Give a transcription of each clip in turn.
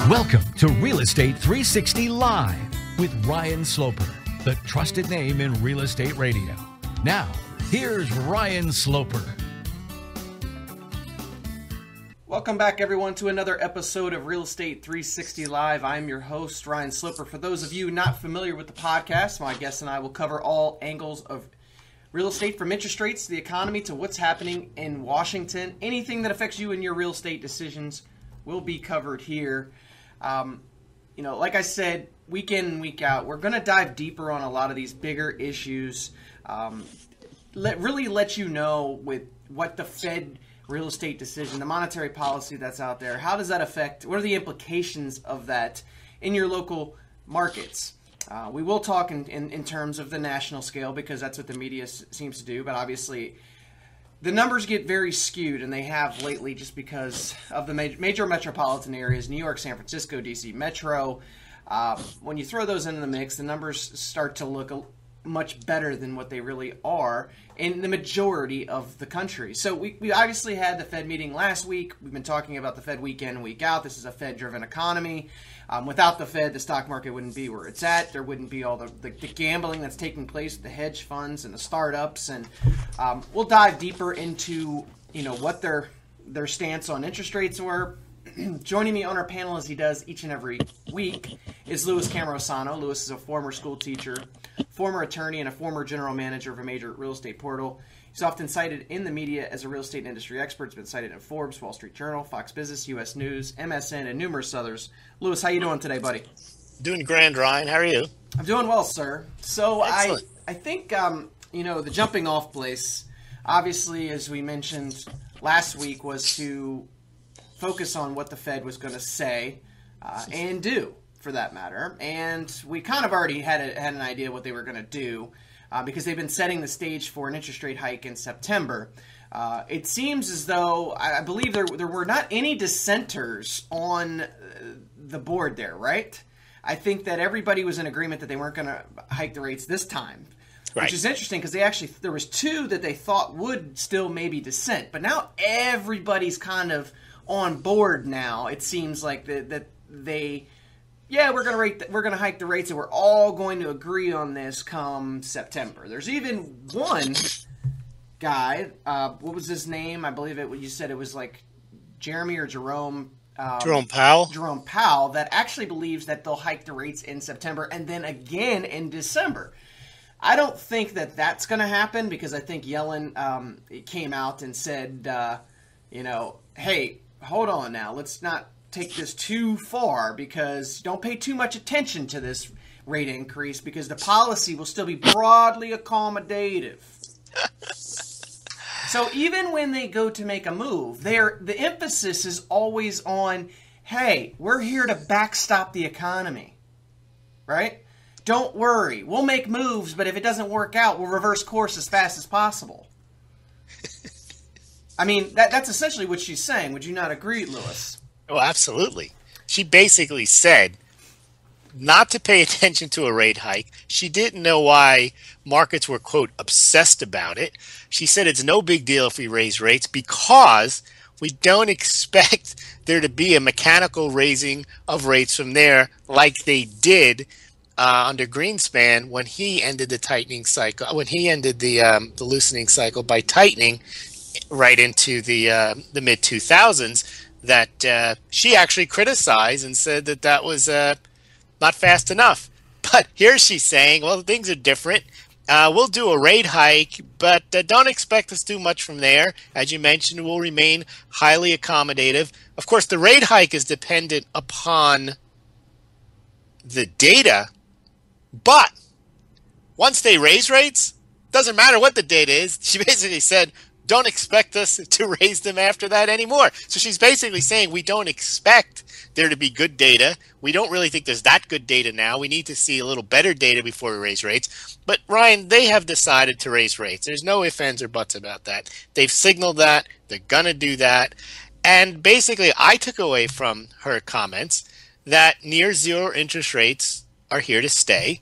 Welcome to Real Estate 360 Live with Ryan Sloper, the trusted name in real estate radio. Now, here's Ryan Sloper. Welcome back, everyone, to another episode of Real Estate 360 Live. I'm your host, Ryan Sloper. For those of you not familiar with the podcast, my guest and I will cover all angles of real estate, from interest rates to the economy to what's happening in Washington. Anything that affects you and your real estate decisions will be covered here. Like I said, week in and week out, we're going to dive deeper on a lot of these bigger issues. Really let you know with what the Fed real estate decision, the monetary policy that's out there, how does that affect, what are the implications of that in your local markets? We will talk in terms of the national scale because that's what the media seems to do, but obviously the numbers get very skewed, and they have lately just because of the major metropolitan areas, New York, San Francisco, D.C. Metro. When you throw those into the mix, the numbers start to look much better than what they really are in the majority of the country. So we obviously had the Fed meeting last week. We've been talking about the Fed week in and week out. This is a Fed-driven economy. Without the Fed, the stock market wouldn't be where it's at. There wouldn't be all the gambling that's taking place with the hedge funds and the startups. And we'll dive deeper into what their stance on interest rates were. Joining me on our panel, as he does each and every week, is Louis Camorosano. Louis is a former school teacher, former attorney, and a former general manager of a major real estate portal. He's often cited in the media as a real estate industry expert. He's been cited in Forbes, Wall Street Journal, Fox Business, U.S. News, MSN, and numerous others. Louis, how you doing today, buddy? Doing grand, Ryan. How are you? I'm doing well, sir. So I think, the jumping off place, obviously, as we mentioned last week, was to focus on what the Fed was going to say and do, for that matter. And we kind of already had an idea what they were going to do because they've been setting the stage for an interest rate hike in September. It seems as though, I believe there were not any dissenters on the board there, right? I think that everybody was in agreement that they weren't going to hike the rates this time. Right. Which is interesting because there was two that they thought would still maybe dissent. But now everybody's kind of on board now. It seems like we're going to hike the rates, and we're all going to agree on this come September. There's even one guy. What was his name? I believe you said it was like Jeremy or Jerome. Jerome Powell. Jerome Powell, that actually believes that they'll hike the rates in September and then again in December. I don't think that that's going to happen because I think Yellen came out and said, hey, hold on now. Let's not take this too far because don't pay too much attention to this rate increase because the policy will still be broadly accommodative. So even when they go to make a move, the emphasis is always on, hey, we're here to backstop the economy, right? Don't worry. We'll make moves, but if it doesn't work out, we'll reverse course as fast as possible. I mean, that's essentially what she's saying. Would you not agree, Louis? Oh, absolutely. She basically said not to pay attention to a rate hike. She didn't know why markets were, quote, obsessed about it. She said it's no big deal if we raise rates because we don't expect there to be a mechanical raising of rates from there like they did under Greenspan when he ended the tightening cycle, when he ended the loosening cycle by tightening right into the mid-2000s, that she actually criticized and said that was not fast enough. But here she's saying, well, things are different. We'll do a rate hike, but don't expect us to do much from there. As you mentioned, we'll remain highly accommodative. Of course, the rate hike is dependent upon the data, but once they raise rates, doesn't matter what the data is. She basically said, don't expect us to raise them after that anymore. So she's basically saying we don't expect there to be good data. We don't really think there's that good data now. We need to see a little better data before we raise rates. But Ryan, they have decided to raise rates. There's no ifs, ands, or buts about that. They've signaled that. They're going to do that. And basically, I took away from her comments that near zero interest rates are here to stay.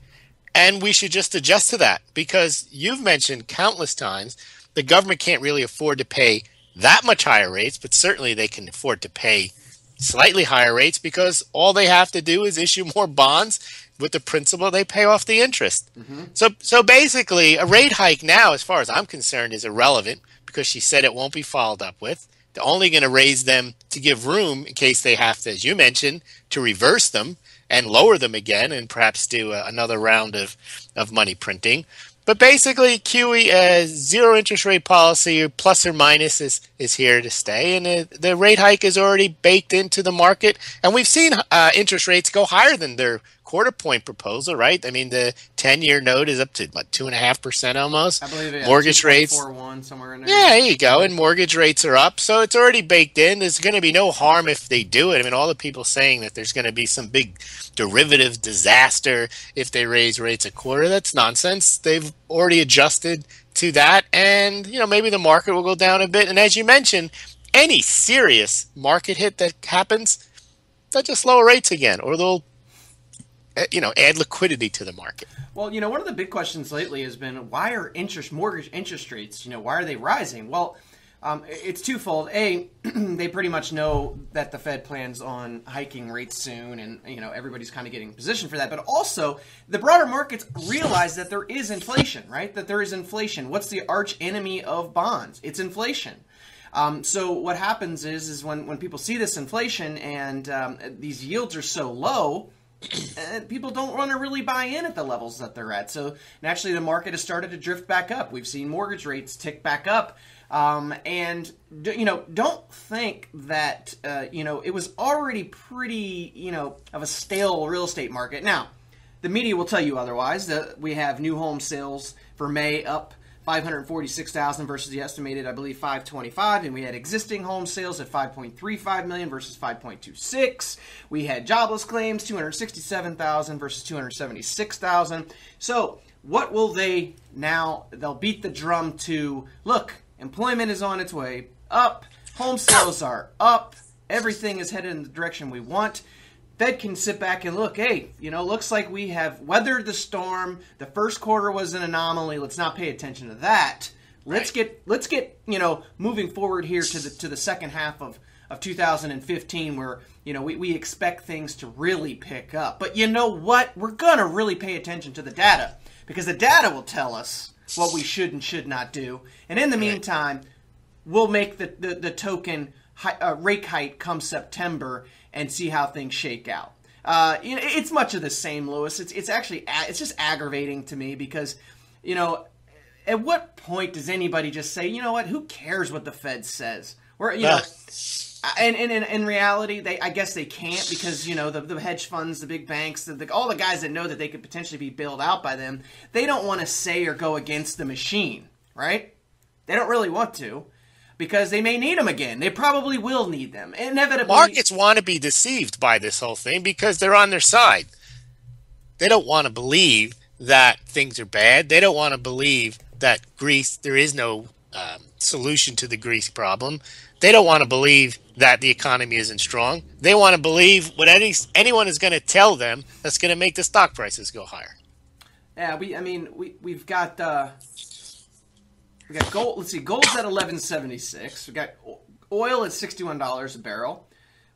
And we should just adjust to that because you've mentioned countless times the government can't really afford to pay that much higher rates, but certainly they can afford to pay slightly higher rates because all they have to do is issue more bonds with the principal. They pay off the interest. So basically, a rate hike now, as far as I'm concerned, is irrelevant because she said it won't be followed up with. They're only going to raise them to give room in case they have to, as you mentioned, to reverse them and lower them again and perhaps do another round of money printing. But basically, QE, zero interest rate policy, plus or minus, is here to stay. And the rate hike is already baked into the market. And we've seen interest rates go higher than their quarter point proposal, right? I mean, the 10-year note is up to, what, 2.5% almost? I believe it. Mortgage rates. 2.41, somewhere in there. Yeah, there you go. And mortgage rates are up. So it's already baked in. There's going to be no harm if they do it. I mean, all the people saying that there's going to be some big derivative disaster if they raise rates a quarter, that's nonsense. They've already adjusted to that. And, maybe the market will go down a bit. And as you mentioned, any serious market hit that happens, they'll just lower rates again, or they'll add liquidity to the market. Well, one of the big questions lately has been, why are mortgage interest rates, why are they rising? Well, it's twofold. A, they pretty much know that the Fed plans on hiking rates soon, and, everybody's kind of getting positioned for that. But also, the broader markets realize that there is inflation, right? That there is inflation. What's the arch enemy of bonds? It's inflation. So what happens is when people see this inflation and these yields are so low, people don't want to really buy in at the levels that they're at. So naturally, the market has started to drift back up. We've seen mortgage rates tick back up. And, don't think that, it was already pretty, of a stale real estate market. Now, the media will tell you otherwise. That we have new home sales for May up 546,000 versus the estimated, I believe, 525, and we had existing home sales at 5.35 million versus 5.26. We had jobless claims 267,000 versus 276,000. So what will they now? They'll beat the drum to, look, employment is on its way up, home sales are up, everything is headed in the direction we want. Fed can sit back and look, hey, looks like we have weathered the storm. The first quarter was an anomaly. Let's not pay attention to that. Let's get moving forward here to the second half of 2015 where, we expect things to really pick up. But you know what? We're going to really pay attention to the data because the data will tell us what we should and should not do. And in the meantime, we'll make the token rate hike come September and see how things shake out. It's much of the same, Lewis. It's actually just aggravating to me because, at what point does anybody just say, you know what, who cares what the Fed says? Or and in reality, I guess they can't because the hedge funds, the big banks, all the guys that know that they could potentially be bailed out by them, they don't want to say or go against the machine, right? They don't really want to. Because they may need them again. They probably will need them. Inevitably, markets want to be deceived by this whole thing because they're on their side. They don't want to believe that things are bad. They don't want to believe that there is no solution to the Greece problem. They don't want to believe that the economy isn't strong. They want to believe what anyone is going to tell them that's going to make the stock prices go higher. Yeah, we've got... We got gold. Let's see. Gold's at $11.76. We got oil at $61 a barrel.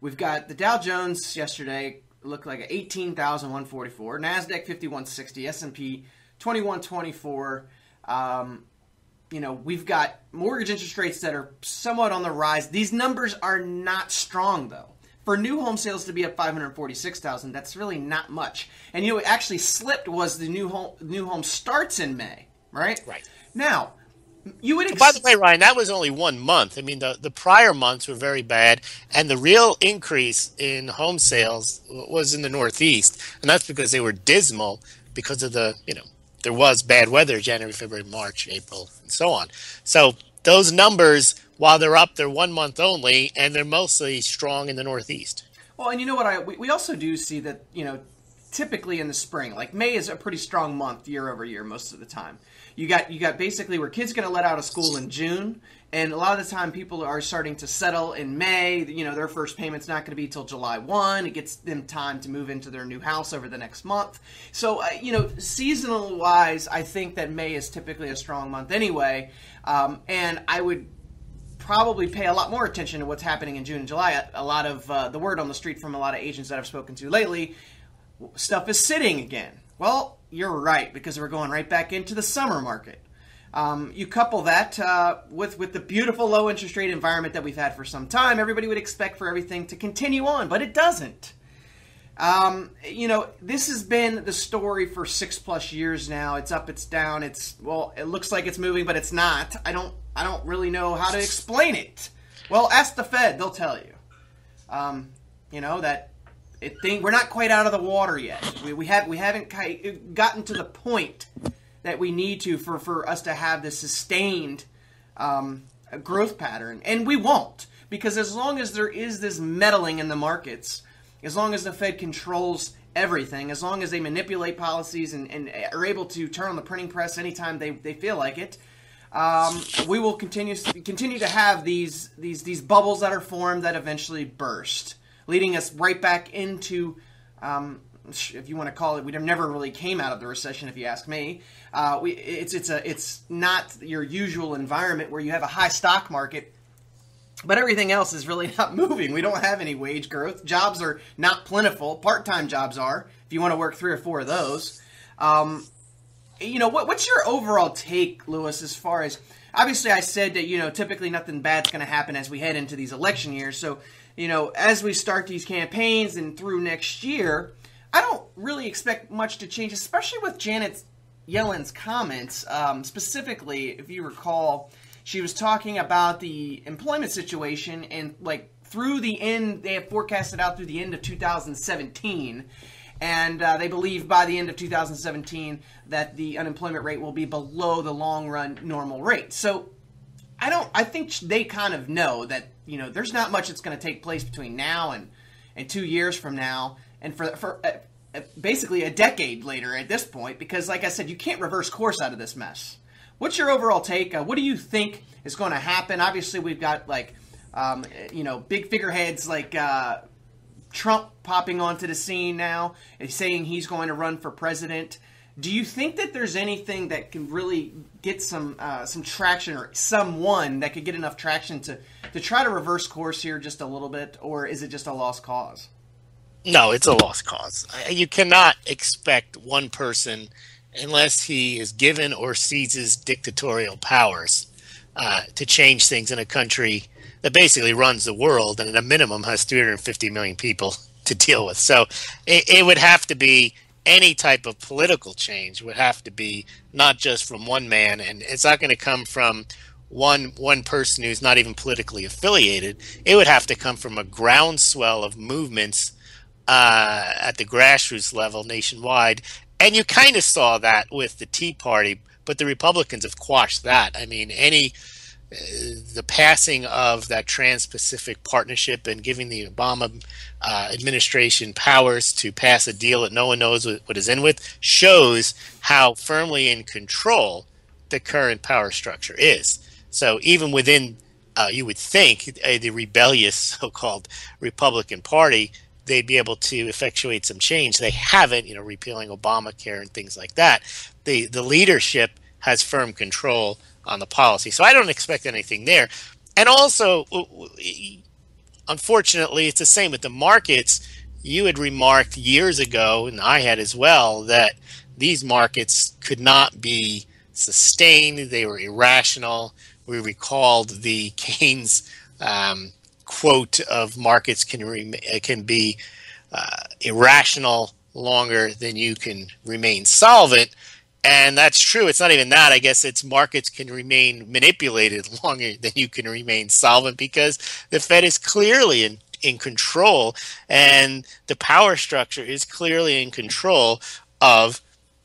We've got the Dow Jones yesterday looked like 18,144. Nasdaq 5160. S&P 2124. We've got mortgage interest rates that are somewhat on the rise. These numbers are not strong though. For new home sales to be up 546,000, that's really not much. And what actually slipped was the new home starts in May, right? Right. Now. By the way, Ryan, that was only 1 month. I mean, the prior months were very bad, and the real increase in home sales was in the Northeast, and that's because they were dismal because of there was bad weather January, February, March, April, and so on. So those numbers, while they're up, they're 1 month only, and they're mostly strong in the Northeast. Well, and you know what? We also do see that, typically in the spring, like May is a pretty strong month year over year most of the time. You got basically where kids are going to let out of school in June, and a lot of the time people are starting to settle in May. Their first payment's not going to be till July 1. It gets them time to move into their new house over the next month. So, seasonal wise, I think that May is typically a strong month anyway, and I would probably pay a lot more attention to what's happening in June and July. A lot of the word on the street from a lot of agents that I've spoken to lately, stuff is sitting again. Well, you're right, because we're going right back into the summer market. You couple that with the beautiful low interest rate environment that we've had for some time, everybody would expect for everything to continue on, but it doesn't. This has been the story for 6+ years now. It's up, it's down. It looks like it's moving, but it's not. I don't really know how to explain it. Well, ask the Fed; they'll tell you. We're not quite out of the water yet. We haven't gotten to the point that we need to for us to have this sustained growth pattern, and we won't, because as long as there is this meddling in the markets, as long as the Fed controls everything, as long as they manipulate policies and are able to turn on the printing press anytime they feel like it, we will continue to have these bubbles that are formed that eventually burst, leading us right back into, if you want to call it, we never really came out of the recession, if you ask me. It's not your usual environment where you have a high stock market, but everything else is really not moving. We don't have any wage growth. Jobs are not plentiful. Part-time jobs are, if you want to work 3 or 4 of those. What's your overall take, Lewis, as far as, obviously I said that, typically nothing bad's going to happen as we head into these election years. So, as we start these campaigns and through next year, I don't really expect much to change, especially with Janet Yellen's comments. Specifically, if you recall, she was talking about the employment situation, and through the end, they have forecasted out through the end of 2017, and they believe by the end of 2017 that the unemployment rate will be below the long-run normal rate. So I think they kind of know that there's not much that's going to take place between now and 2 years from now, and for basically a decade later at this point, because like I said, you can't reverse course out of this mess. What's your overall take? What do you think is going to happen? Obviously, we've got big figureheads like Trump popping onto the scene now and saying he's going to run for president. Do you think that there's anything that can really get some traction, or someone that could get enough traction to try to reverse course here just a little bit, or is it just a lost cause? No, it's a lost cause. You cannot expect one person, unless he is given or seizes dictatorial powers, to change things in a country that basically runs the world and at a minimum has 350 million people to deal with. So it would have to be, any type of political change would have to be not just from one man, and it's not going to come from one person who's not even politically affiliated. It would have to come from a groundswell of movements at the grassroots level nationwide. And you kind of saw that with the Tea Party, but the Republicans have quashed that. I mean, the passing of that Trans-Pacific Partnership and giving the Obama administration powers to pass a deal that no one knows what is in with shows how firmly in control the current power structure is. So even within, you would think, the rebellious so-called Republican Party, they'd be able to effectuate some change. They haven't, repealing Obamacare and things like that. The leadership has firm control on the policy. So I don't expect anything there. And also, unfortunately, it's the same with the markets. You had remarked years ago, and I had as well, that these markets could not be sustained. They were irrational. We recalled the Keynes quote of markets can be irrational longer than you can remain solvent. And that's true. It's not even that. I guess it's markets can remain manipulated longer than you can remain solvent, because the Fed is clearly in control, and the power structure is clearly in control of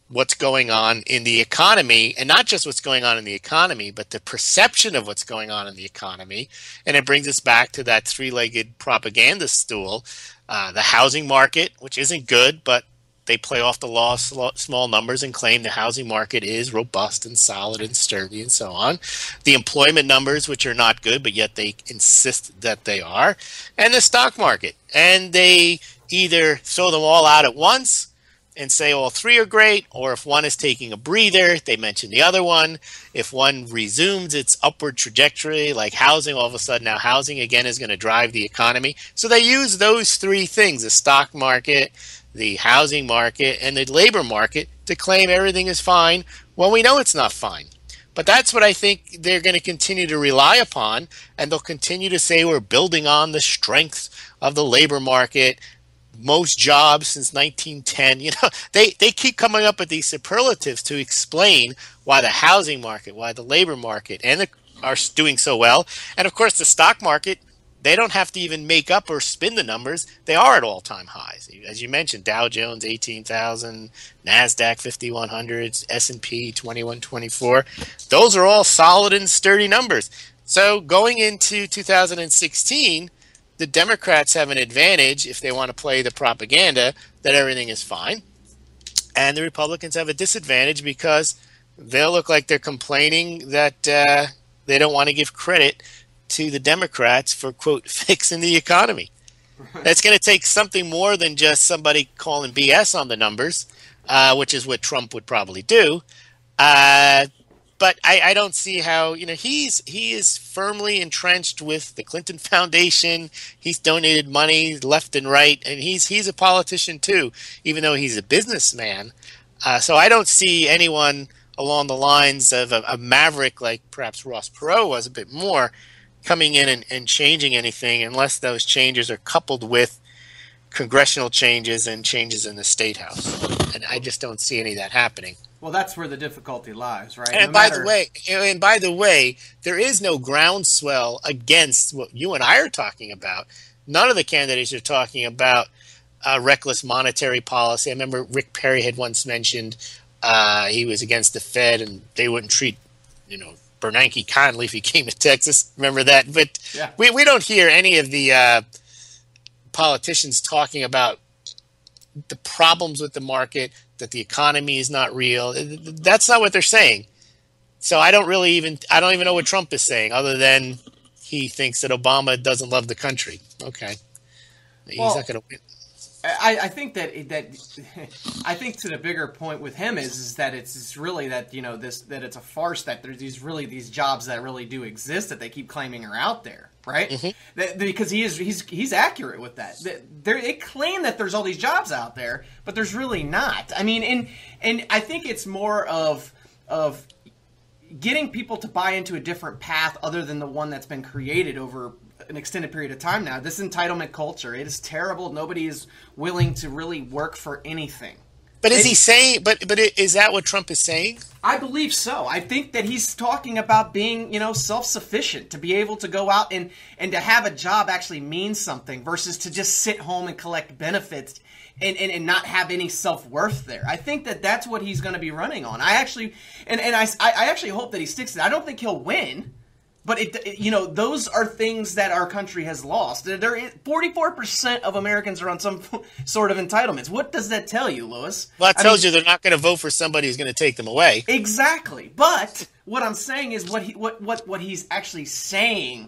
what's going on in the economy, and not just what's going on in the economy, but the perception of what's going on in the economy. And it brings us back to that three-legged propaganda stool, the housing market, which isn't good, but they play off the law of small numbers and claim the housing market is robust and solid and sturdy and so on. The employment numbers, which are not good, but yet they insist that they are. And the stock market. And they either throw them all out at once and say all three are great, or if one is taking a breather, they mention the other one. If one resumes its upward trajectory, like housing, all of a sudden now housing again is going to drive the economy. So they use those three things, the stock market, the housing market, and the labor market, to claim everything is fine when we know it's not fine. But that's what I think they're going to continue to rely upon, and they'll continue to say we're building on the strength of the labor market, most jobs since 1910. You know, they keep coming up with these superlatives to explain why the housing market, why the labor market are doing so well. And of course, the stock market, they don't have to even make up or spin the numbers. They are at all-time highs. As you mentioned, Dow Jones 18,000, NASDAQ 5,100, S&P 2124. Those are all solid and sturdy numbers. So going into 2016, the Democrats have an advantage if they want to play the propaganda that everything is fine. And the Republicans have a disadvantage because they'll look like they're complaining that they don't want to give credit to the Democrats for, quote, fixing the economy. That's going to take something more than just somebody calling BS on the numbers, which is what Trump would probably do. But I don't see how, you know, he is firmly entrenched with the Clinton Foundation. He's donated money left and right, and he's a politician too, even though he's a businessman. So I don't see anyone along the lines of a maverick like perhaps Ross Perot was a bit more, coming in and changing anything unless those changes are coupled with congressional changes and changes in the state house. And I just don't see any of that happening. Well, that's where the difficulty lies, right? And by the way, there is no groundswell against what you and I are talking about. None of the candidates are talking about reckless monetary policy. I remember Rick Perry had once mentioned he was against the Fed and they wouldn't treat, you know, Bernanke kindly if he came to Texas. Remember that? But yeah, we don't hear any of the politicians talking about the problems with the market, that the economy is not real. That's not what they're saying. So I don't even know what Trump is saying, other than he thinks that Obama doesn't love the country. Okay. He's not going to win. I think that I think to the bigger point with him is that it's really that, you know, that it's a farce, that there's these jobs that really do exist that they keep claiming are out there, right? Mm-hmm. Because he's accurate with that. They claim that there's all these jobs out there, but there's really not. I mean, and I think it's more of getting people to buy into a different path other than the one that's been created over an extended period of time now. This entitlement culture, it is terrible. Nobody is willing to really work for anything. But is he saying? But is that what Trump is saying? I believe so. I think that he's talking about being, you know, self-sufficient, to be able to go out and to have a job actually means something versus to just sit home and collect benefits and not have any self-worth there. I think that that's what he's going to be running on. I actually hope that he sticks to it. I don't think he'll win. But you know, those are things that our country has lost. 44% of Americans are on some sort of entitlements. What does that tell you, Lewis? Well, that tells you they're not going to vote for somebody who's going to take them away. Exactly. But what I'm saying is what he's actually saying,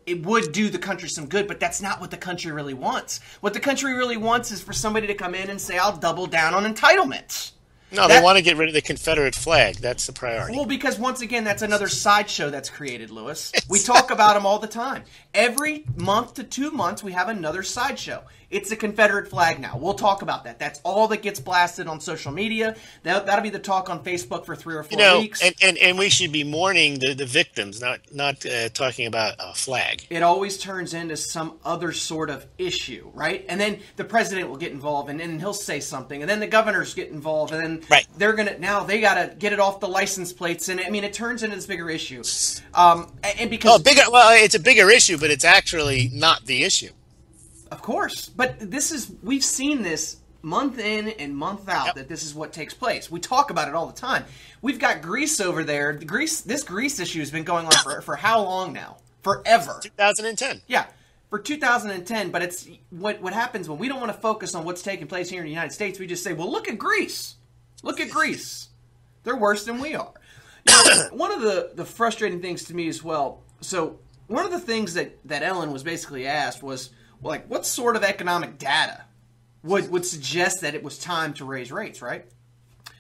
it would do the country some good, but that's not what the country really wants. What the country really wants is for somebody to come in and say, I'll double down on entitlements. No, they want to get rid of the Confederate flag. That's the priority. Well, because once again, that's another sideshow that's created, Lewis. We talk about them all the time. Every month to 2 months, we have another sideshow. It's a Confederate flag now. We'll talk about that. That's all that gets blasted on social media. That'll be the talk on Facebook for 3 or 4 weeks. And we should be mourning the victims, not talking about a flag. It always turns into some other sort of issue, right? And then the president will get involved, and then he'll say something, and then the governors get involved, and then they're they gotta get it off the license plates, and I mean, it turns into this bigger issue. And because it's a bigger issue, but it's actually not the issue. Of course, but we've seen this month in and month out, that this is what takes place. We talk about it all the time. We've got Greece over there. This Greece issue has been going on for how long now? Forever. 2010. Yeah, for 2010. But it's what happens when we don't want to focus on what's taking place here in the United States. We just say, well, look at Greece. Look at Greece. They're worse than we are. You know, one of the frustrating things to me as well. So one of the things that Ellen was basically asked was, like, what sort of economic data would suggest that it was time to raise rates, right?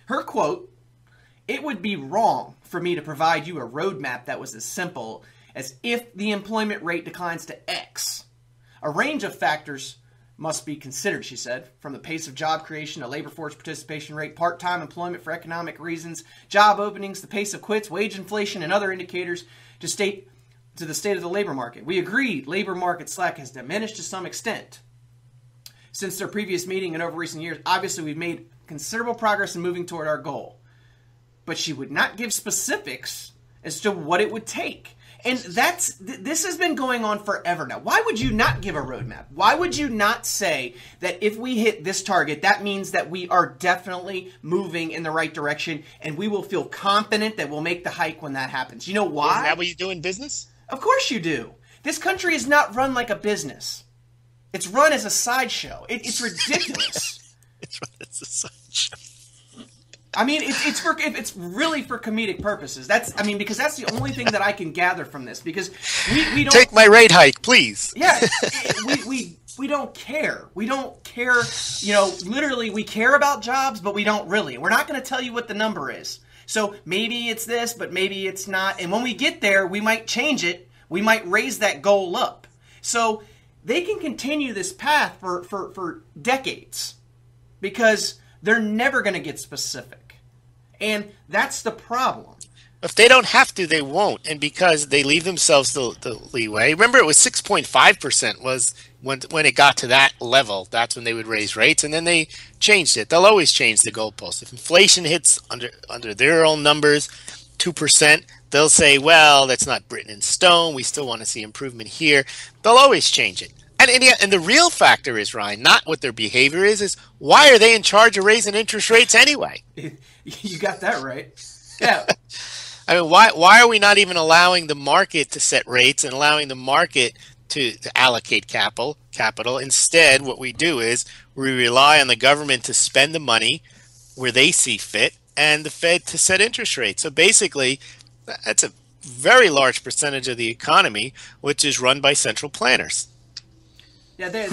Her quote, "It would be wrong for me to provide you a roadmap that was as simple as if the employment rate declines to X. A range of factors must be considered," she said, "from the pace of job creation, a labor force participation rate, part-time employment for economic reasons, job openings, the pace of quits, wage inflation, and other indicators to the state of the labor market. We agree labor market slack has diminished to some extent since their previous meeting and over recent years. Obviously, we've made considerable progress in moving toward our goal." But she would not give specifics as to what it would take. And this has been going on forever now. Why would you not give a roadmap? Why would you not say that if we hit this target, that means that we are definitely moving in the right direction and we will feel confident that we'll make the hike when that happens? You know why? Isn't that what you do in business? Of course you do. This country is not run like a business. It's run as a sideshow. It's ridiculous. It's run as a sideshow. I mean, it's really for comedic purposes. Because that's the only thing that I can gather from this. Because we don't take my rate hike, please. Yeah, we don't care. We don't care. Literally, we care about jobs, but we don't really. We're not going to tell you what the number is. So maybe it's this, but maybe it's not. And when we get there, we might change it. We might raise that goal up. So they can continue this path for decades because they're never going to get specific. And that's the problem. If they don't have to, they won't. And because they leave themselves the leeway. Remember, it was 6.5% was when it got to that level. That's when they would raise rates. And then they changed it. They'll always change the goalpost. If inflation hits under their own numbers, 2%, they'll say, well, that's not written in stone. We still want to see improvement here. They'll always change it. And the real factor is, Ryan, not what their behavior is why are they in charge of raising interest rates anyway? You got that right. Yeah. I mean, why are we not even allowing the market to set rates and allowing the market to allocate capital? Instead, what we do is we rely on the government to spend the money where they see fit and the Fed to set interest rates. So basically, that's a very large percentage of the economy, which is run by central planners. Yeah, they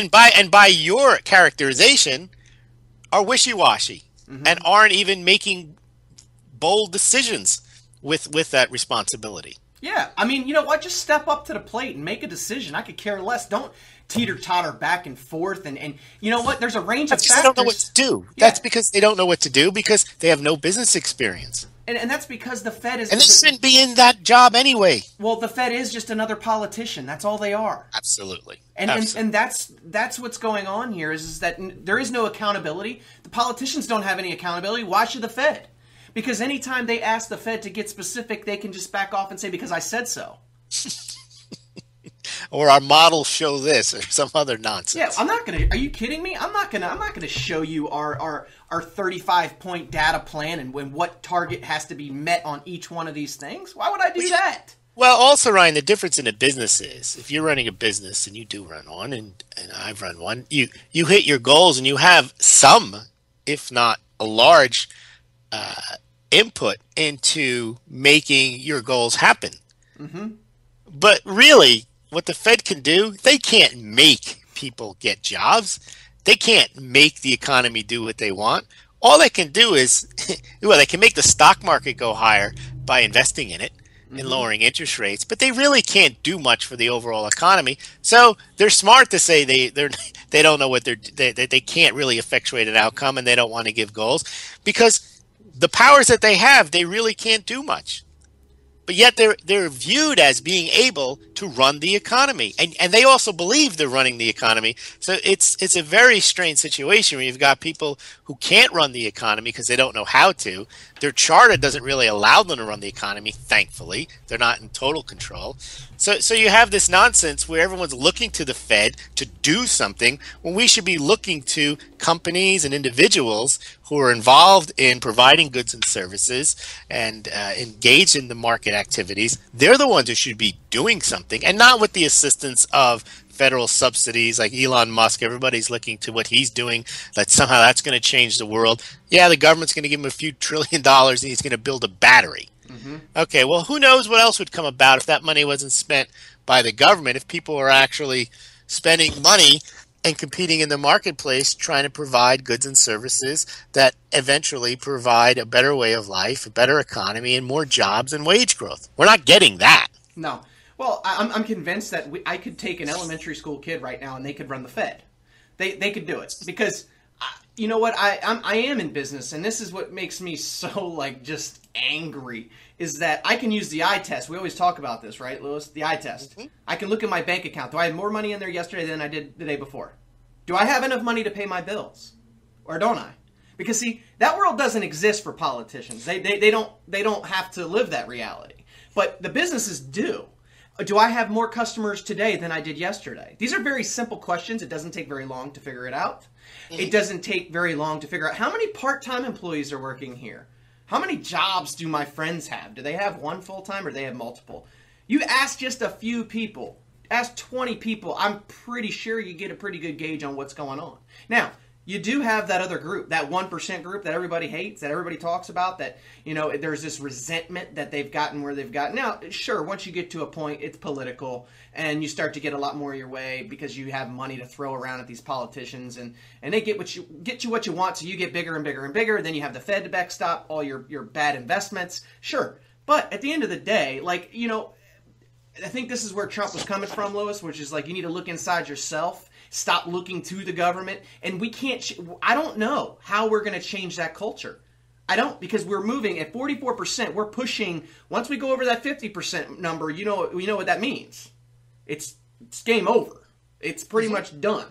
by your characterization, are wishy-washy and aren't even making bold decisions with that responsibility. Yeah, I mean, you know what? Just step up to the plate and make a decision. I could care less. Don't teeter-totter back and forth. And you know what? There's a range of factors. They don't know what to do. Yeah. That's because they don't know what to do because they have no business experience. And that's because the Fed is... And they shouldn't be in that job anyway. Well, the Fed is just another politician. That's all they are. Absolutely. And that's what's going on here is that there is no accountability. The politicians don't have any accountability. Why should the Fed? Because anytime they ask the Fed to get specific, they can just back off and say, because I said so. Or our models show this or some other nonsense. Yeah, I'm not gonna. Are you kidding me? I'm not gonna show you our 35-point data plan and what target has to be met on each one of these things. Why would I do that? Well, also, Ryan, the difference in a business is if you're running a business, and you do run one, and I've run one, you hit your goals and you have some, if not a large, input into making your goals happen. Mm-hmm. But really, what the Fed can do, they can't make people get jobs. They can't make the economy do what they want. All they can do is, well, they can make the stock market go higher by investing in it and lowering interest rates, but they really can't do much for the overall economy. So they're smart to say they don't know what they can't really effectuate an outcome, and they don't want to give goals because the powers that they have, they really can't do much. But yet they're viewed as being able to run the economy, and they also believe they're running the economy. So it's a very strange situation where you've got people who can't run the economy because they don't know how to. Their charter doesn't really allow them to run the economy. Thankfully, they're not in total control. So you have this nonsense where everyone's looking to the Fed to do something when we should be looking to companies and individuals who are involved in providing goods and services and engaged in the market activities. They're the ones who should be doing something, and not with the assistance of federal subsidies like Elon Musk. Everybody's looking to what he's doing, that somehow that's going to change the world. Yeah, the government's going to give him a few $1 trillion and he's going to build a battery. Okay, well, who knows what else would come about if that money wasn't spent by the government, if people were actually spending money and competing in the marketplace, trying to provide goods and services that eventually provide a better way of life, a better economy, and more jobs and wage growth. We're not getting that. No. Well, I'm convinced that I could take an elementary school kid right now and they could run the Fed. They could do it because, you know what, I am in business, and this is what makes me so like just angry is that I can use the eye test. We always talk about this, right, Lewis? The eye test. Mm-hmm. I can look at my bank account. Do I have more money in there yesterday than I did the day before? Do I have enough money to pay my bills, or don't I? Because see, that world doesn't exist for politicians. They don't have to live that reality, but the businesses do. Do I have more customers today than I did yesterday? These are very simple questions. It doesn't take very long to figure it out. It doesn't take very long to figure out how many part-time employees are working here. How many jobs do my friends have? Do they have one full-time or do they have multiple? You ask just a few people. Ask 20 people. I'm pretty sure you get a pretty good gauge on what's going on. Now, you do have that other group, that 1% group that everybody hates, that everybody talks about, that, you know, there's this resentment that they've gotten where they've gotten. Now, sure, once you get to a point, it's political, and you start to get a lot more your way because you have money to throw around at these politicians, and they get you what you want, so you get bigger and bigger and bigger. Then you have the Fed to backstop all your bad investments. Sure, but at the end of the day, like, you know, I think this is where Trump was coming from, Lewis, which is like you need to look inside yourself. Stop looking to the government. And we can't, I don't know how we're going to change that culture. I don't, because we're moving at 44%. We're pushing, once we go over that 50% number, you know what that means. It's game over. It's pretty much done.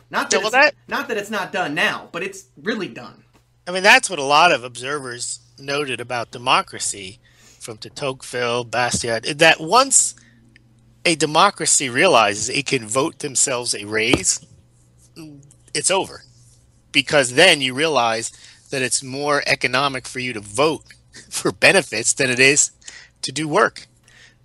Not that it's not done now, but it's really done. I mean, that's what a lot of observers noted about democracy, from de Tocqueville, Bastiat, that once a democracy realizes it can vote themselves a raise, it's over. Because then you realize that it's more economic for you to vote for benefits than it is to do work.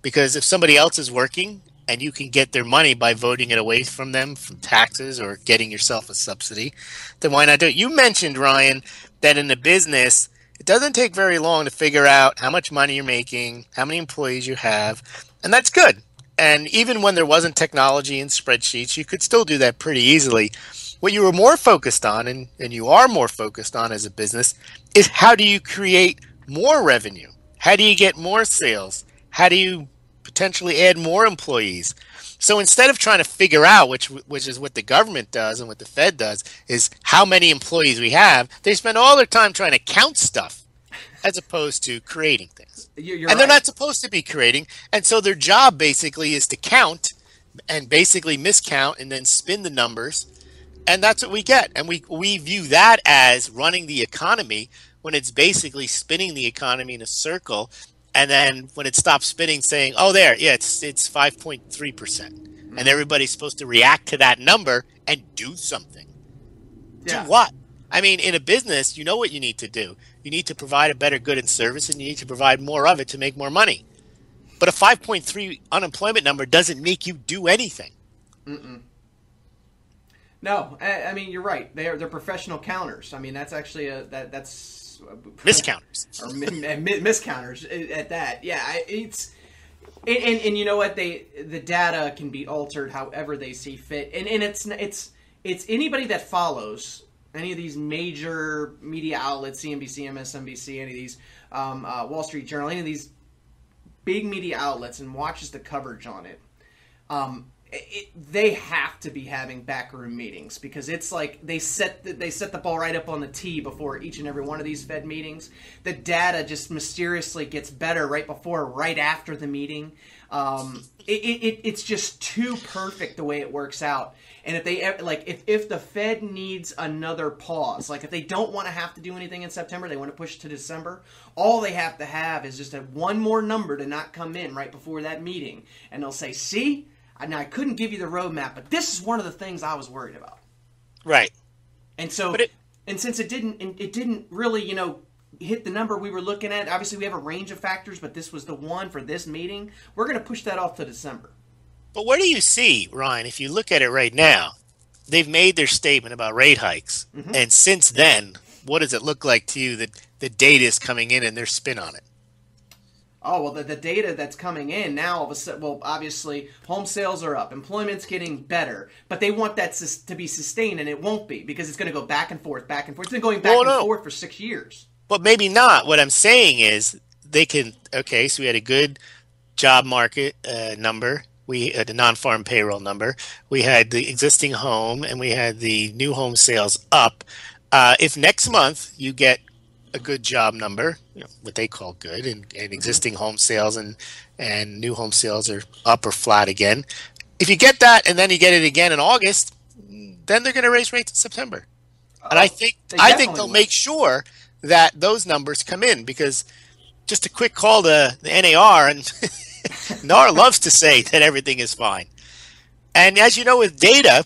Because if somebody else is working and you can get their money by voting it away from them, from taxes or getting yourself a subsidy, then why not do it? You mentioned, Ryan, that in the business, it doesn't take very long to figure out how much money you're making, how many employees you have, and that's good. And even when there wasn't technology and spreadsheets, you could still do that pretty easily. What you were more focused on, and you are more focused on as a business, is how do you create more revenue? How do you get more sales? How do you potentially add more employees? So instead of trying to figure out, which is what the government does and what the Fed does, is how many employees we have, they spend all their time trying to count stuff as opposed to creating things. And they're not supposed to be creating. And so their job basically is to count and basically miscount and then spin the numbers. And that's what we get. And we view that as running the economy when it's basically spinning the economy in a circle. And then when it stops spinning, saying, oh, there, yeah, it's 5.3%. And everybody's supposed to react to that number and do something. Yeah. Do what? I mean, in a business, you know what you need to do. You need to provide a better good and service, and you need to provide more of it to make more money. But a 5.3 unemployment number doesn't make you do anything. Mm-mm. No, I mean, you're right. They're professional counters. I mean, that's actually that's miscounters or miscounters at that. Yeah, it's and you know what, the data can be altered however they see fit, and it's anybody that follows any of these major media outlets, CNBC, MSNBC, any of these Wall Street Journal, any of these big media outlets, and watches the coverage on it. They have to be having backroom meetings because it's like they set the ball right up on the tee before each and every one of these Fed meetings. The data just mysteriously gets better right before or right after the meeting. It's just too perfect the way it works out. And if they if the Fed needs another pause, like if they don't want to have to do anything in September, they want to push to December, all they have to have is just one more number to not come in right before that meeting, and they'll say, "See, now I couldn't give you the roadmap, but this is one of the things I was worried about." Right. And so, and since it didn't really, hit the number we were looking at. Obviously, we have a range of factors, but this was the one for this meeting. We're going to push that off to December. But what do you see, Ryan, if you look at it right now? They've made their statement about rate hikes. Mm-hmm. And since then, what does it look like to you that the data is coming in and their spin on it? Oh, well, the data that's coming in now, all of a sudden, well, obviously, home sales are up. Employment's getting better. But they want that to be sustained, and it won't be because it's going to go back and forth, back and forth. It's been going back and forth for 6 years. But maybe not. What I'm saying is they can, okay, so we had a good job market number. We had a non-farm payroll number. We had the existing home, and we had the new home sales up. If next month you get a good job number, what they call good, and existing home sales and new home sales are up or flat again. If you get that and then you get it again in August, then they're going to raise rates in September. And I think they'll make sure that those numbers come in, because just a quick call to the NAR, and NAR loves to say that everything is fine. And as you know, with data,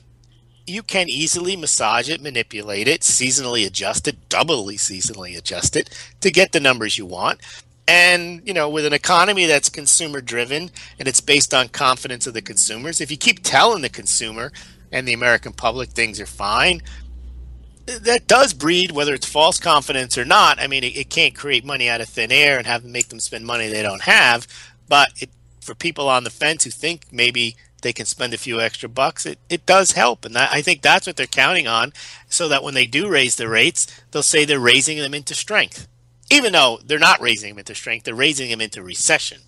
you can easily massage it, manipulate it, seasonally adjust it, doubly seasonally adjust it to get the numbers you want. And, with an economy that's consumer driven and it's based on confidence of the consumers, if you keep telling the consumer and the American public things are fine, that does breed, whether it's false confidence or not. I mean, it can't create money out of thin air and make them spend money they don't have. But for people on the fence who think maybe they can spend a few extra bucks, it does help. And I think that's what they're counting on, so that when they do raise the rates, they'll say they're raising them into strength. Even though they're not raising them into strength, they're raising them into recession.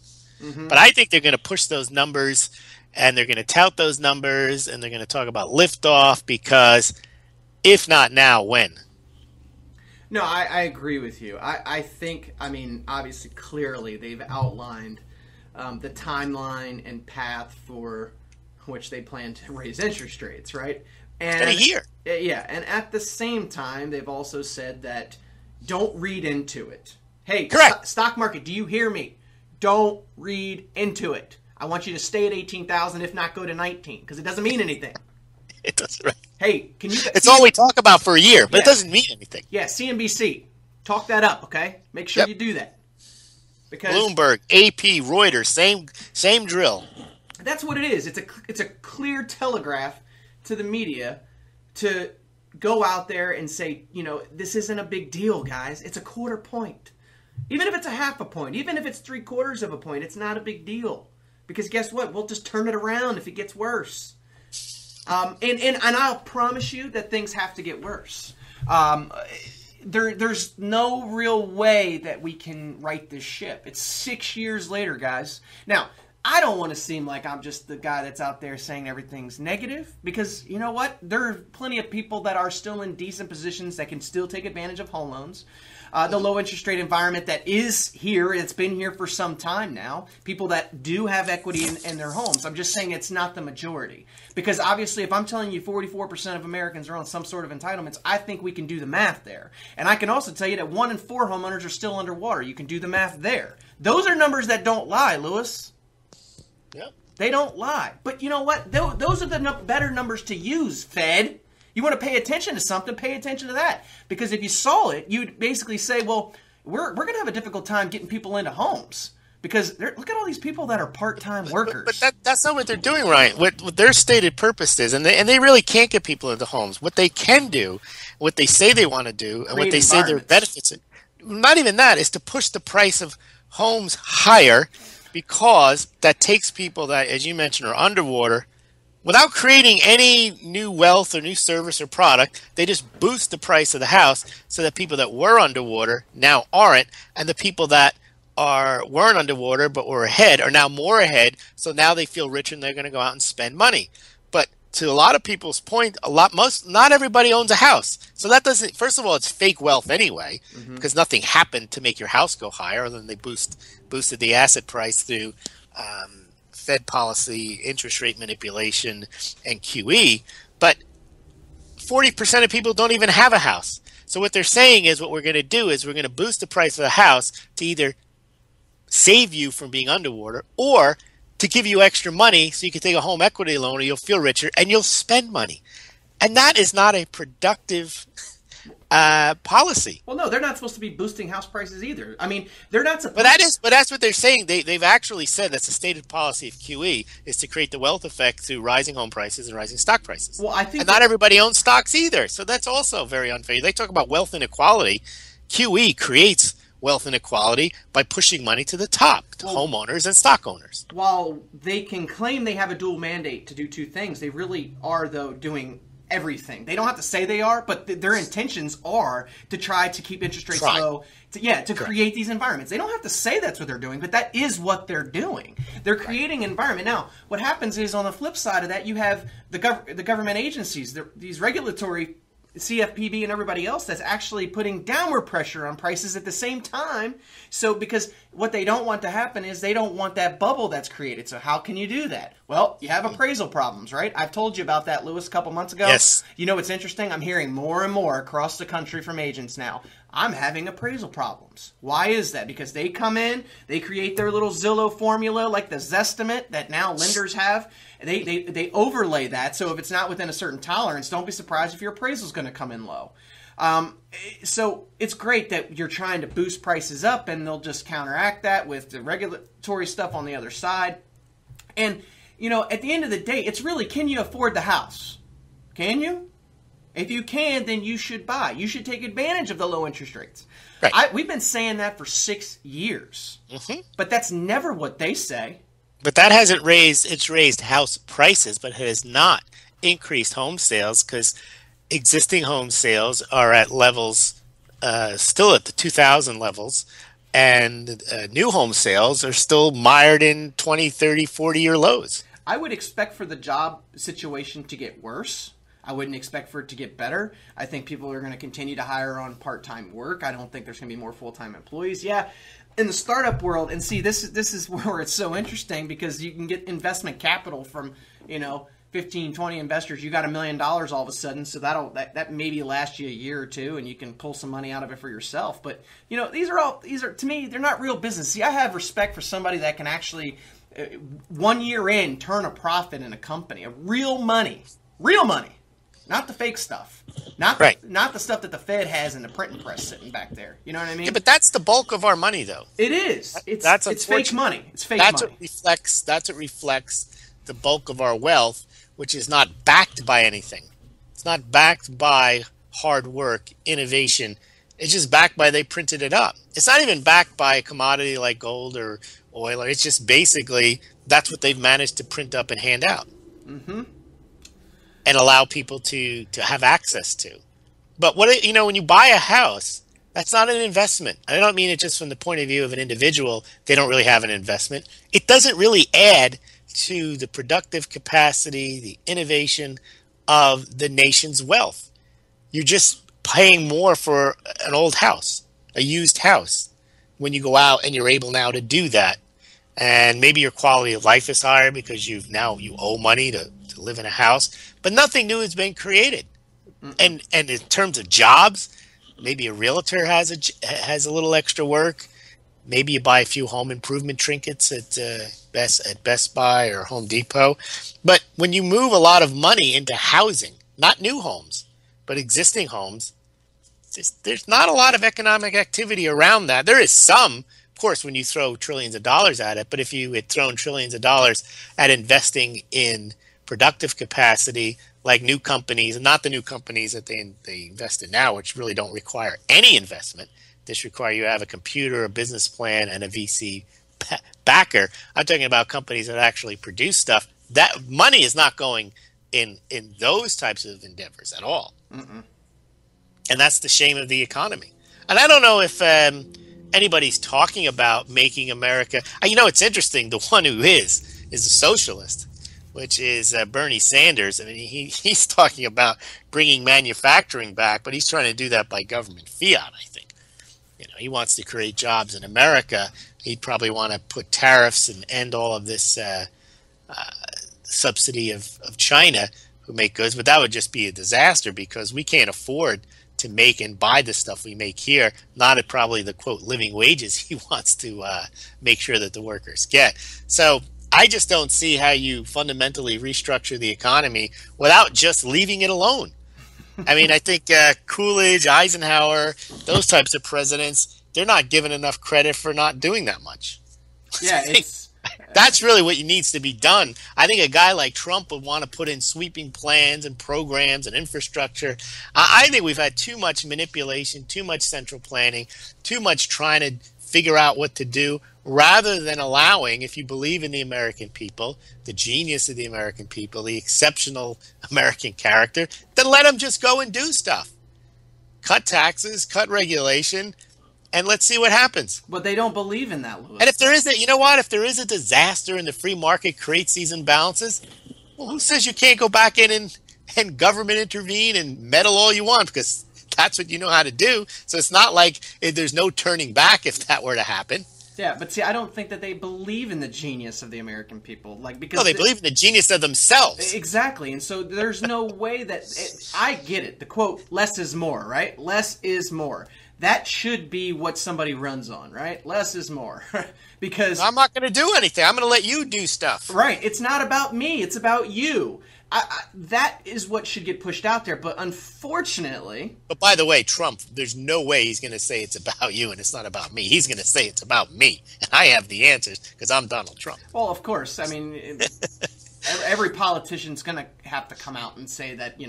Mm-hmm. But I think they're going to push those numbers, and they're going to tout those numbers, and they're going to talk about liftoff, because if not now, when? No, I agree with you. I think, obviously, clearly they've outlined the timeline and path for which they plan to raise interest rates, right? And a year. Yeah, and at the same time, they've also said that don't read into it. Hey, stock market, do you hear me? Don't read into it. I want you to stay at 18,000, if not go to 19, because it doesn't mean anything. It doesn't. Right. Hey, can you? It's all we talk about for a year, but it doesn't mean anything. Yeah, CNBC, talk that up, okay? Make sure you do that. Because Bloomberg, AP, Reuters, same drill. That's what it is. It's a clear telegraph to the media to go out there and say, this isn't a big deal, guys. It's a quarter point. Even if it's a half a point, even if it's 3/4 of a point, it's not a big deal. Because guess what? We'll just turn it around if it gets worse. And I'll promise you that things have to get worse. There's no real way that we can right this ship. It's 6 years later, guys. Now, I don't want to seem like I'm just the guy that's out there saying everything's negative, because you know what? There are plenty of people that are still in decent positions that can still take advantage of home loans. The low interest rate environment that is here, it's been here for some time now. People that do have equity in their homes. I'm just saying it's not the majority. Because obviously if I'm telling you 44% of Americans are on some sort of entitlements, I think we can do the math there. And I can also tell you that 1 in 4 homeowners are still underwater. You can do the math there. Those are numbers that don't lie, Lewis. Yep. They don't lie. But you know what? Those are the better numbers to use, Fed. You want to pay attention to something, pay attention to that. Because if you saw it, you'd basically say, well, we're going to have a difficult time getting people into homes. Because look at all these people that are part-time workers. But that's not what they're doing, Ryan. What their stated purpose is, and they really can't get people into homes. What they can do, what they say they want to do, and what they say their benefits, not even that, is to push the price of homes higher, because that takes people that, as you mentioned, are underwater. Without creating any new wealth or new service or product, they just boost the price of the house so that people that were underwater now aren't, and the people that weren't underwater but were ahead are now more ahead, so now they feel richer and they're going to go out and spend money. But to a lot of people's point, not everybody owns a house. So that doesn't, first of all, it's fake wealth anyway, because nothing happened to make your house go higher other than they boosted the asset price through Fed policy, interest rate manipulation, and QE. But 40% of people don't even have a house. So what they're saying is, what we're going to do is we're going to boost the price of the house to either save you from being underwater or to give you extra money so you can take a home equity loan, or you'll feel richer and you'll spend money. And that is not a productive policy. Well, no, they're not supposed to be boosting house prices either. I mean, they're not supposed. But that's what they're saying. They've actually said that's the stated policy of QE, is to create the wealth effect through rising home prices and rising stock prices. Well, I think, and not everybody owns stocks either, so that's also very unfair. They talk about wealth inequality. QE creates wealth inequality by pushing money to the top, to homeowners and stock owners. While they can claim they have a dual mandate to do two things, they really are, though, doing everything. They don't have to say they are, but their intentions are to try to keep interest rates low, to create these environments. They don't have to say that's what they're doing, but that is what they're doing. They're creating an environment. Now, what happens is, on the flip side of that, you have the government agencies, these regulatory CFPB and everybody else that's actually putting downward pressure on prices at the same time. So because what they don't want to happen is they don't want that bubble that's created. So how can you do that? Well, you have appraisal problems, right? I've told you about that, Lewis, a couple months ago. Yes. You know what's interesting? I'm hearing more and more across the country from agents now. I'm having appraisal problems. Why is that? Because they come in, they create their little Zillow formula like the Zestimate that now lenders have. They overlay that, so if it's not within a certain tolerance, don't be surprised if your appraisal is going to come in low. So it's great that you're trying to boost prices up, and they'll just counteract that with the regulatory stuff on the other side. And, you know, at the end of the day, it's really, can you afford the house? Can you? If you can, then you should buy. You should take advantage of the low interest rates. Right. We've been saying that for 6 years, but that's never what they say. But that hasn't it's raised house prices, but it has not increased home sales, because existing home sales are at levels, still at the 2000 levels, and new home sales are still mired in 20, 30, 40-year lows. I would expect for the job situation to get worse. I wouldn't expect for it to get better. I think people are going to continue to hire on part-time work. I don't think there's going to be more full-time employees. Yeah, in the startup world, and see, this is where it's so interesting, because you can get investment capital from, 15, 20 investors. You got $1 million all of a sudden, so that maybe last you a year or two, and you can pull some money out of it for yourself. But these are to me, they're not real business. See, I have respect for somebody that can actually 1 year in turn a profit in a company, a real money. Not the fake stuff. Not the stuff that the Fed has in the printing press sitting back there. You know what I mean? Yeah, but that's the bulk of our money, though. It is. It's fake money. It's fake money. That's what reflects the bulk of our wealth, which is not backed by anything. It's not backed by hard work, innovation. It's just backed by they printed it up. It's not even backed by a commodity like gold or oil. It's just basically that's what they've managed to print up and hand out. Mm-hmm. And allow people to have access to. But when you buy a house, that's not an investment. I don't mean it just from the point of view of an individual. They don't really have an investment. It doesn't really add to the productive capacity, the innovation of the nation's wealth. You're just paying more for an old house, a used house, when you go out and you're able now to do that. And maybe your quality of life is higher because you owe money to live in a house, but nothing new has been created. And in terms of jobs, maybe a realtor has a little extra work. Maybe you buy a few home improvement trinkets at Best Buy or Home Depot. But when you move a lot of money into housing, not new homes, but existing homes, there's not a lot of economic activity around that. There is some, of course, when you throw trillions of dollars at it, but if you had thrown trillions of dollars at investing in productive capacity, like new companies, and not the new companies that they invest in now, which really don't require any investment. This require you have a computer, a business plan, and a VC backer. I'm talking about companies that actually produce stuff. That money is not going in those types of endeavors at all. Mm-mm. And that's the shame of the economy. And I don't know if anybody's talking about making America. It's interesting. The one who is a socialist, which is Bernie Sanders. I mean, he's talking about bringing manufacturing back, but he's trying to do that by government fiat, I think. He wants to create jobs in America. He'd probably want to put tariffs and end all of this subsidy of China who make goods, but that would just be a disaster because we can't afford to make and buy the stuff we make here, not at probably the, quote, living wages he wants to make sure that the workers get. So I just don't see how you fundamentally restructure the economy without just leaving it alone. I mean, I think Coolidge, Eisenhower, those types of presidents, they're not given enough credit for not doing that much. Yeah, That's really what needs to be done. I think a guy like Trump would want to put in sweeping plans and programs and infrastructure. I think we've had too much manipulation, too much central planning, too much trying to figure out what to do, rather than allowing, if you believe in the American people, the genius of the American people, the exceptional American character, then let them just go and do stuff. Cut taxes, cut regulation, and let's see what happens. But they don't believe in that, Louis. And if there is if there is a disaster and the free market creates these imbalances, well, who says you can't go back in and government intervene and meddle all you want, because that's what you know how to do. So it's not like there's no turning back if that were to happen. Yeah, but see, I don't think that they believe in the genius of the American people. Because they believe in the genius of themselves. Exactly. And so there's no way that I get it. The quote, less is more, right? Less is more. That should be what somebody runs on, right? Less is more. Because I'm not going to do anything. I'm going to let you do stuff. Right. It's not about me. It's about you. That is what should get pushed out there. But unfortunately... But by the way, Trump, there's no way he's going to say it's about you and it's not about me. He's going to say it's about me. And I have the answers because I'm Donald Trump. Well, of course. I mean, every politician's going to have to come out and say that,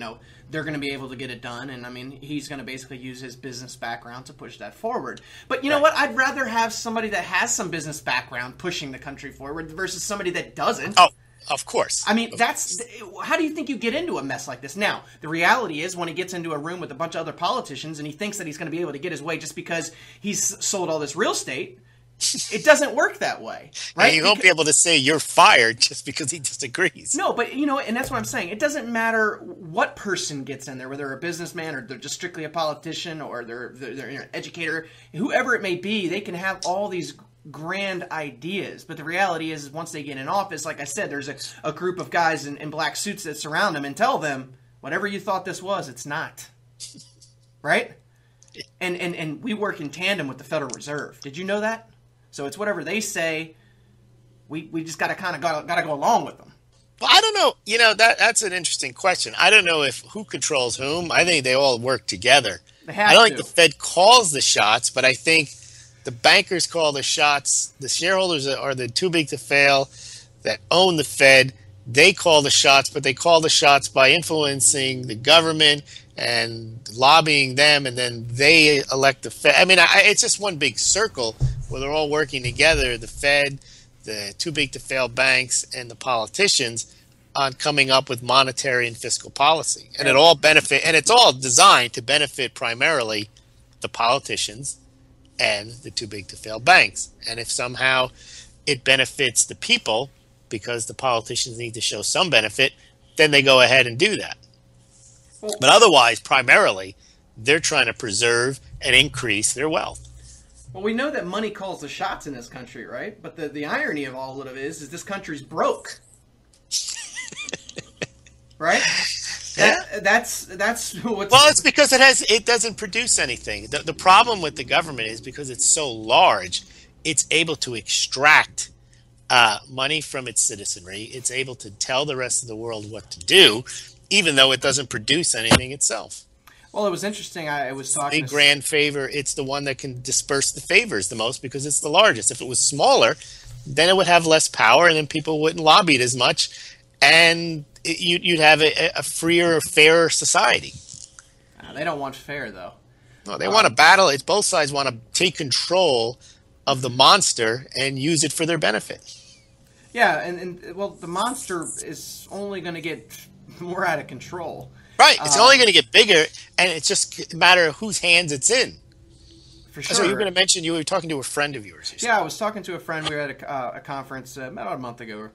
they're going to be able to get it done. And, I mean, he's going to basically use his business background to push that forward. But you know what? I'd rather have somebody that has some business background pushing the country forward versus somebody that doesn't. Oh. Of course. I mean, how do you think you get into a mess like this? Now, the reality is when he gets into a room with a bunch of other politicians and he thinks that he's going to be able to get his way just because he's sold all this real estate, it doesn't work that way, right? And you won't be able to say you're fired just because he disagrees. No, but and that's what I'm saying. It doesn't matter what person gets in there, whether they're a businessman or they're just strictly a politician or they're an educator, whoever it may be, they can have all these grand ideas, but the reality is once they get in office, like I said, there's a group of guys in black suits that surround them and tell them, whatever you thought this was, it's not. Right? And we work in tandem with the Federal Reserve. Did you know that? So it's whatever they say, we just gotta go along with them. Well, I don't know. That's an interesting question. I don't know who controls whom. I think they all work together. I don't think the Fed calls the shots, but I think the bankers call the shots. The shareholders are the too big to fail that own the Fed. They call the shots, but they call the shots by influencing the government and lobbying them, and then they elect the Fed. I mean, it's just one big circle where they're all working together, the Fed, the too big to fail banks, and the politicians on coming up with monetary and fiscal policy. And it's all designed to benefit primarily the politicians and the too big to fail banks. And if somehow it benefits the people because the politicians need to show some benefit, then they go ahead and do that. But otherwise, primarily, they're trying to preserve and increase their wealth. Well, we know that money calls the shots in this country, right? But the irony of all of it is this country's broke. Right? Yeah. That's what's... Well, it's because it doesn't produce anything. The problem with the government is because it's so large, it's able to extract money from its citizenry. It's able to tell the rest of the world what to do, even though it doesn't produce anything itself. Well, it was interesting. I was talking... Big grand favor, it's the one that can disperse the favors the most because it's the largest. If it was smaller, then it would have less power and then people wouldn't lobby it as much. And you'd have a freer, fairer society. They don't want fair, though. No, they want to battle. It's both sides want to take control of the monster and use it for their benefit. Yeah, and the monster is only going to get more out of control. Right. It's only going to get bigger, and it's just a matter of whose hands it's in. For sure. So you were going to mention you were talking to a friend of yours. Yeah, I was talking to a friend. We were at a conference about a month ago.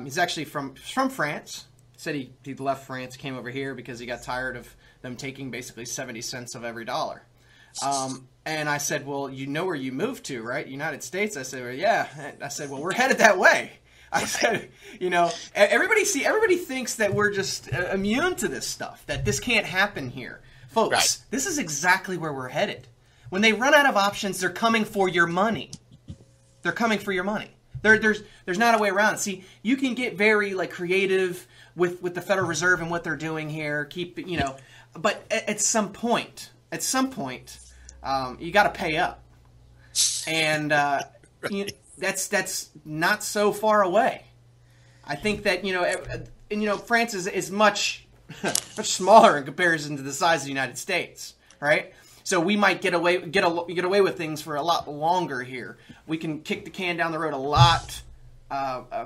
He's actually from France. Said he left France, came over here because he got tired of them taking basically 70 cents of every dollar. And I said, well, you know where you moved to, right? United States. I said, well, yeah. I said, well, we're headed that way. I said, everybody thinks that we're just immune to this stuff, that this can't happen here. Folks, right. This is exactly where we're headed. When they run out of options, they're coming for your money. They're coming for your money. There's not a way around it. See, you can get very creative with the Federal Reserve and what they're doing here. But at some point, you got to pay up. And that's not so far away. I think that France is much much smaller in comparison to the size of the United States, right? So we might get away with things for a lot longer here. We can kick the can down the road a lot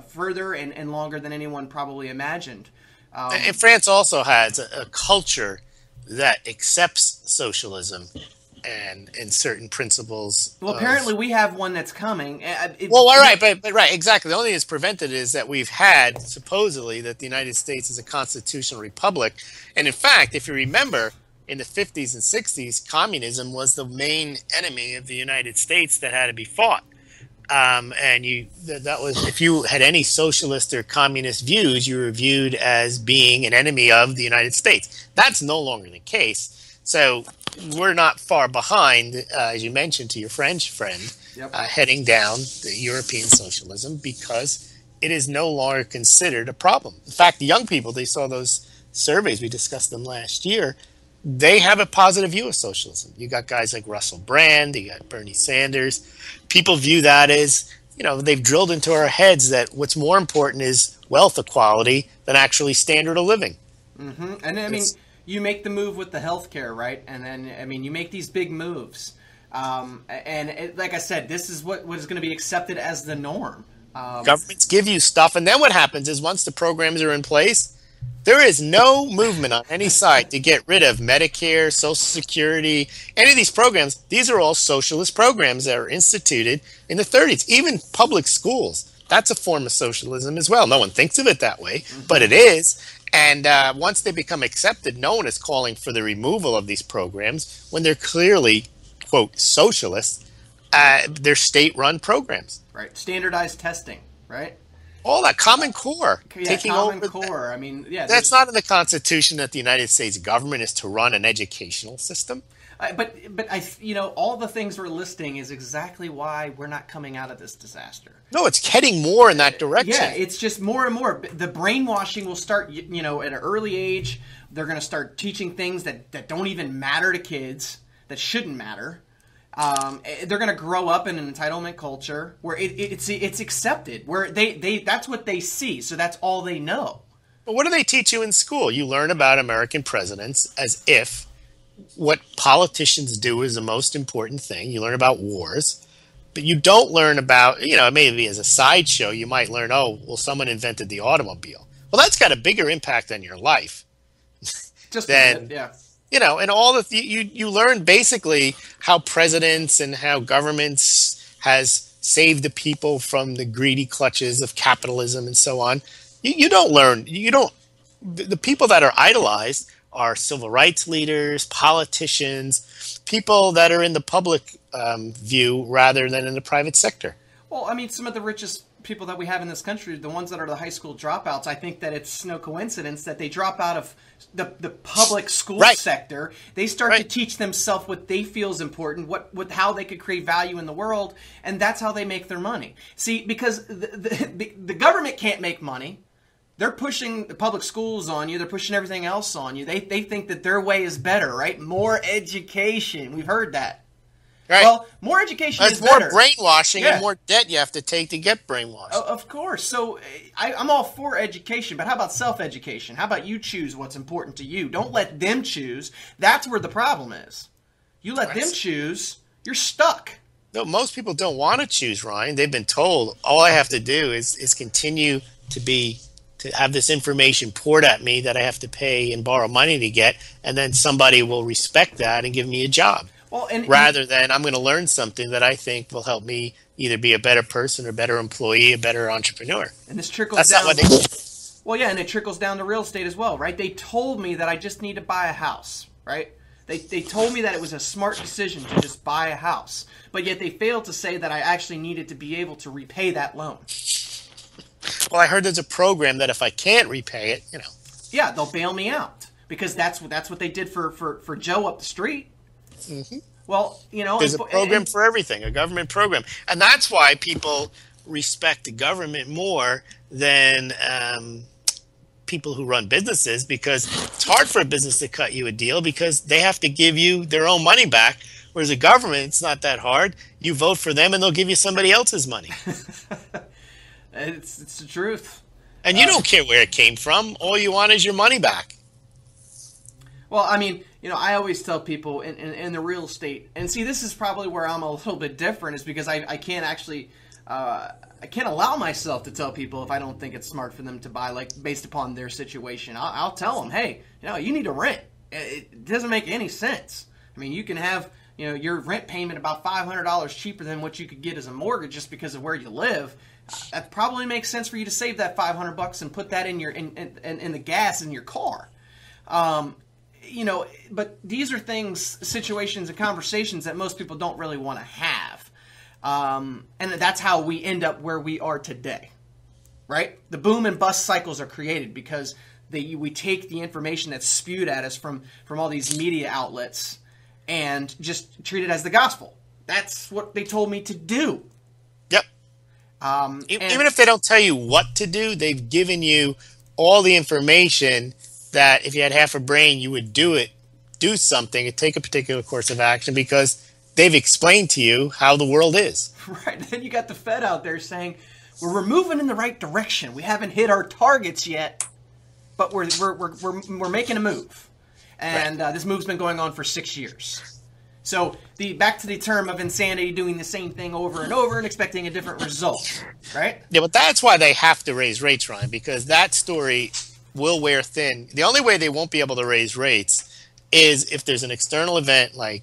further and longer than anyone probably imagined. And France also has a culture that accepts socialism and certain principles. Well, apparently we have one that's coming. But right, exactly. The only thing that's prevented is that we've had, supposedly, that the United States is a constitutional republic. And in fact, if you remember, in the 50s and 60s, communism was the main enemy of the United States that had to be fought. And that was, if you had any socialist or communist views, you were viewed as being an enemy of the United States. That's no longer the case. So we're not far behind, as you mentioned to your French friend, heading down the European socialism, because it is no longer considered a problem. In fact, the young people, they saw those surveys, we discussed them last year, they have a positive view of socialism. You got guys like Russell Brand, you got Bernie Sanders. People view that as, they've drilled into our heads that what's more important is wealth equality than actually standard of living. Mm-hmm. And you make the move with the healthcare, right? And then, you make these big moves. Like I said, this is what is going to be accepted as the norm. Governments give you stuff, and then what happens is once the programs are in place, there is no movement on any side to get rid of Medicare, Social Security, any of these programs. These are all socialist programs that were instituted in the 30s. Even public schools, that's a form of socialism as well. No one thinks of it that way, but it is. And once they become accepted, no one is calling for the removal of these programs when they're clearly, quote, socialist. They're state-run programs. Right. Standardized testing, right? All that Common Core, taking Common over. Core. That's not in the Constitution that the United States government is to run an educational system. But all the things we're listing is exactly why we're not coming out of this disaster. No, it's heading more in that direction. Yeah, it's just more and more. The brainwashing will start, at an early age. They're going to start teaching things that don't even matter to kids, that shouldn't matter. They're going to grow up in an entitlement culture where it's accepted, where they that's what they see, so that's all they know. But what do they teach you in school? You learn about American presidents as if what politicians do is the most important thing. You learn about wars, but you don't learn about, maybe as a sideshow, you might learn, someone invented the automobile. Well, that's got a bigger impact on your life than, and all you learn basicly how presidents and how governments has saved the people from the greedy clutches of capitalism and so on. The people that are idolized are civil rights leaders, politicians, people that are in the public view rather than in the private sector. Well, some of the richest people that we have in this country, the ones that are the high school dropouts, I think that it's no coincidence that they drop out of the public school sector. They start to teach themselves what they feel is important, how they could create value in the world, and that's how they make their money. See, because the government can't make money. They're pushing the public schools on you. They're pushing everything else on you. They think that their way is better, right? More education. We've heard that. Right. Well, more education is better. More brainwashing and more debt you have to take to get brainwashed. Of course. So I'm all for education, but how about self-education? How about you choose what's important to you? Don't let them choose. That's where the problem is. You let them choose, you're stuck. No, most people don't want to choose, Ryan. They've been told all I have to do is continue to have this information poured at me that I have to pay and borrow money to get, and then somebody will respect that and give me a job. Well, rather than I'm going to learn something that I think will help me either be a better person, a better employee, a better entrepreneur. And this trickles down. Not what they Well, yeah, and it trickles down to real estate as well, right? They told me that I just need to buy a house, right? They told me that it was a smart decision to just buy a house, but yet they failed to say that I actually needed to be able to repay that loan. Well, I heard there's a program that if I can't repay it, Yeah, they'll bail me out because that's what they did for Joe up the street. Mm-hmm. Well, there's a program for everything, a government program, and that's why people respect the government more than people who run businesses, because it's hard for a business to cut you a deal because they have to give you their own money back Whereas the government, it's not that hard. You vote for them and they'll give you somebody else's money. It's the truth. And you don't care where it came from. All you want is your money back. Well, I mean, I always tell people in the real estate, and see, this is probably where I'm a little bit different, is because I can't actually, I can't allow myself to tell people if I don't think it's smart for them to buy, like, based upon their situation. I'll tell them, hey, you need to rent. It doesn't make any sense. I mean, you can have, your rent payment about $500 cheaper than what you could get as a mortgage just because of where you live. That probably makes sense for you to save that $500 and put that in your in the gas in your car. But these are situations and conversations that most people don't really want to have. And that's how we end up where we are today, right? The boom and bust cycles are created because we take the information that's spewed at us from all these media outlets and just treat it as the gospel. That's what they told me to do. Yep. Even if they don't tell you what to do, they've given you all the information that if you had half a brain, you would do something and take a particular course of action because they've explained to you how the world is. Right. Then you got the Fed out there saying, we're moving in the right direction. We haven't hit our targets yet, but we're making a move. And right. This move's been going on for 6 years. So back to the term of insanity, doing the same thing over and over and expecting a different result, right? Yeah, but that's why they have to raise rates, Ryan, because that story will wear thin. The only way they won't be able to raise rates is if there's an external event like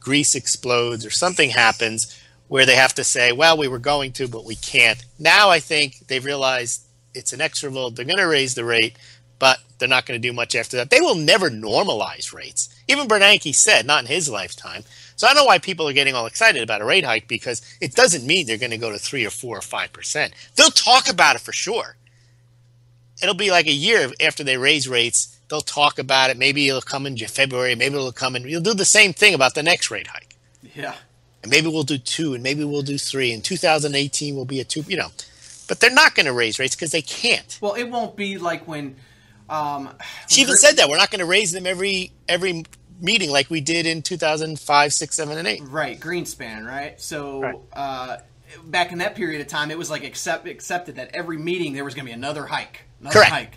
Greece explodes or something happens where they have to say, well, we were going to, but we can't. Now I think they've realized it's inexorable. They're going to raise the rate, but they're not going to do much after that. They will never normalize rates. Even Bernanke said, not in his lifetime. So I don't know why people are getting all excited about a rate hike because it doesn't mean they're going to go to 3 or 4 or 5%. They'll talk about it for sure. It'll be like a year after they raise rates. They'll talk about it. Maybe it'll come in February. Maybe it'll come in. You'll do the same thing about the next rate hike. Yeah. And maybe we'll do 2 and maybe we'll do 3. And 2018 will be a 2, But they're not going to raise rates because they can't. Well, it won't be like when she even said that. We're not going to raise them every meeting like we did in 2005, 6, 7, and 8. Right. Greenspan, right? So right. Back in that period of time, it was like accepted that every meeting there was going to be another hike.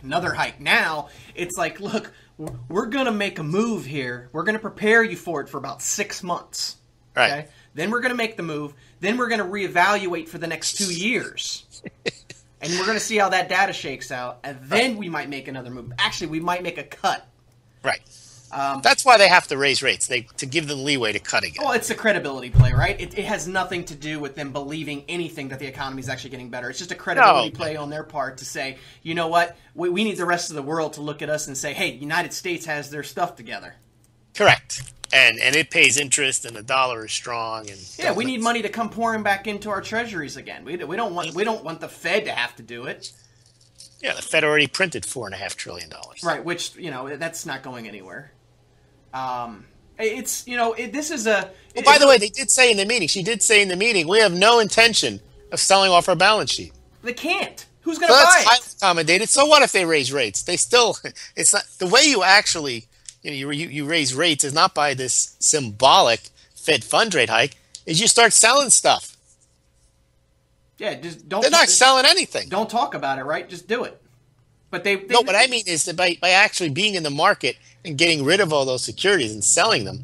Another hike. Now, it's like, look, we're going to make a move here. We're going to prepare you for it for about 6 months. Right. Okay? Then we're going to make the move. Then we're going to reevaluate for the next 2 years. And we're going to see how that data shakes out. And then we might make another move. Actually, we might make a cut. Right. That's why they have to raise rates, to give them leeway to cut again. Well, it's a credibility play, right? It has nothing to do with them believing anything that the economy is actually getting better. It's just a credibility play on their part to say, you know what, we need the rest of the world to look at us and say, hey, United States has their stuff together. Correct. And it pays interest, and the dollar is strong. And yeah, we need money to come pouring back into our treasuries again. We don't want the Fed to have to do it. Yeah, the Fed already printed $4.5 trillion. Right, which that's not going anywhere. This is a. Well, by the way, they did say in the meeting. She did say in the meeting, we have no intention of selling off our balance sheet. They can't. Who's going to buy it? That's accommodated. So what if they raise rates? They still. It's not the way you actually. You raise rates is not by this symbolic Fed fund rate hike. Is you start selling stuff. Yeah, just don't. They're not selling anything. Don't talk about it, right? Just do it. But they no. What I mean is that by actually being in the market and getting rid of all those securities and selling them,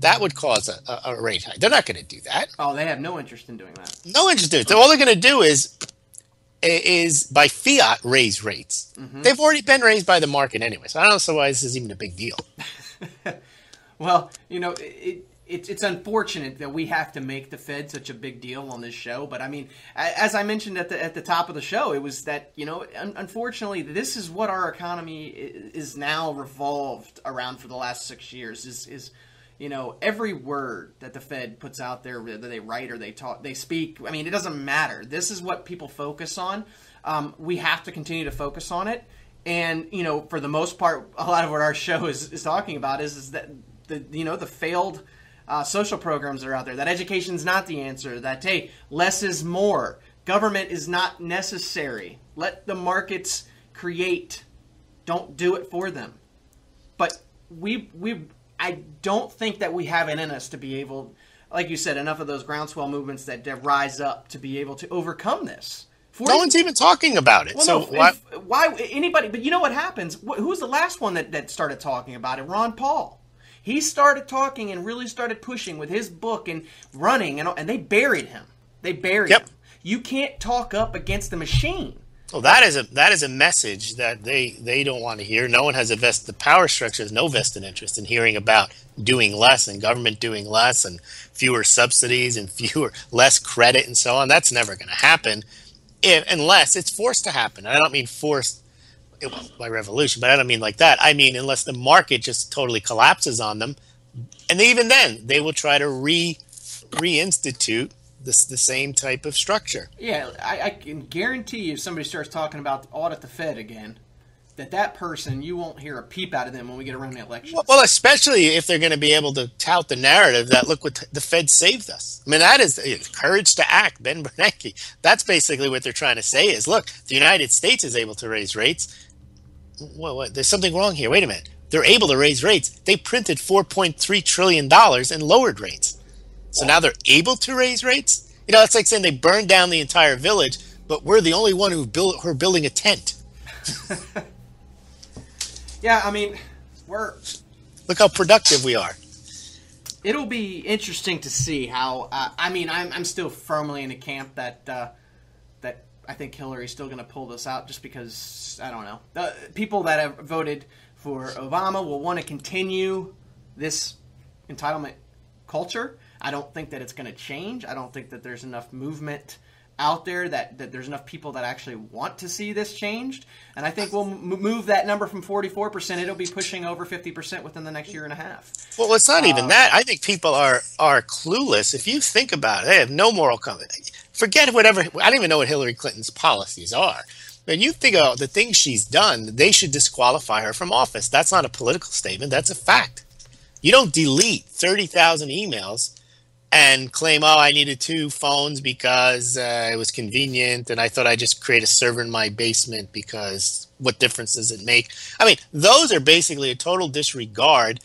that would cause a rate hike. They're not going to do that. Oh, they have no interest in doing that. No interest in it. So all they're going to do is by fiat raise rates. Mm-hmm. They've already been raised by the market anyway. So I don't know why this is even a big deal. Well, it's unfortunate that we have to make the Fed such a big deal on this show. But I mean, as I mentioned at the top of the show, it was that, unfortunately, this is what our economy is now revolved around for the last 6 years is every word that the Fed puts out there, whether they write or they talk, they speak. I mean, it doesn't matter. This is what people focus on. We have to continue to focus on it. And, for the most part, a lot of what our show is talking about is that the failed social programs that are out there, that education's not the answer, that, hey, less is more. Government is not necessary. Let the markets create. Don't do it for them. But I don't think that we have it in us to be able, like you said, enough of those groundswell movements that rise up to be able to overcome this. No one's even talking about it. Well, so no, why anybody? But you know what happens? Who was the last one that started talking about it? Ron Paul. He started talking and really started pushing with his book and running, and they buried him. They buried him. You can't talk up against the machine. Well, that is a message that they don't want to hear. No one has the power structure has no vested interest in hearing about doing less and government doing less and fewer subsidies and less credit and so on. That's never going to happen unless it's forced to happen. I don't mean forced by revolution, but I don't mean like that. I mean unless the market just totally collapses on them, and even then they will try to reinstitute the same type of structure. Yeah, I can guarantee you if somebody starts talking about audit the Fed again, that person, you won't hear a peep out of them when we get around the election. Well, especially if they're going to be able to tout the narrative that, look what the Fed saved us. I mean, that is courage to act, Ben Bernanke. That's basically what they're trying to say is, look, the United States is able to raise rates. What? There's something wrong here. Wait a minute. They're able to raise rates. They printed $4.3 trillion and lowered rates. So now they're able to raise rates? You know, it's like saying they burned down the entire village, but we're the only one who are building a tent. Yeah, I mean, look how productive we are. It'll be interesting to see how. I mean, I'm still firmly in the camp that I think Hillary's still going to pull this out, just because I don't know. The people that have voted for Obama will want to continue this entitlement culture. I don't think that it's going to change. I don't think that there's enough movement out there that there's enough people that actually want to see this changed. And I think we'll move that number from 44%. It'll be pushing over 50% within the next year and a half. Well, it's not even that. I think people are clueless. If you think about it, they have no moral compass. Forget whatever. I don't even know what Hillary Clinton's policies are. When you think about the things she's done, they should disqualify her from office. That's not a political statement. That's a fact. You don't delete 30,000 emails and claim, oh, I needed 2 phones because it was convenient, and I thought I'd just create a server in my basement because what difference does it make? I mean, those are basically a total disregard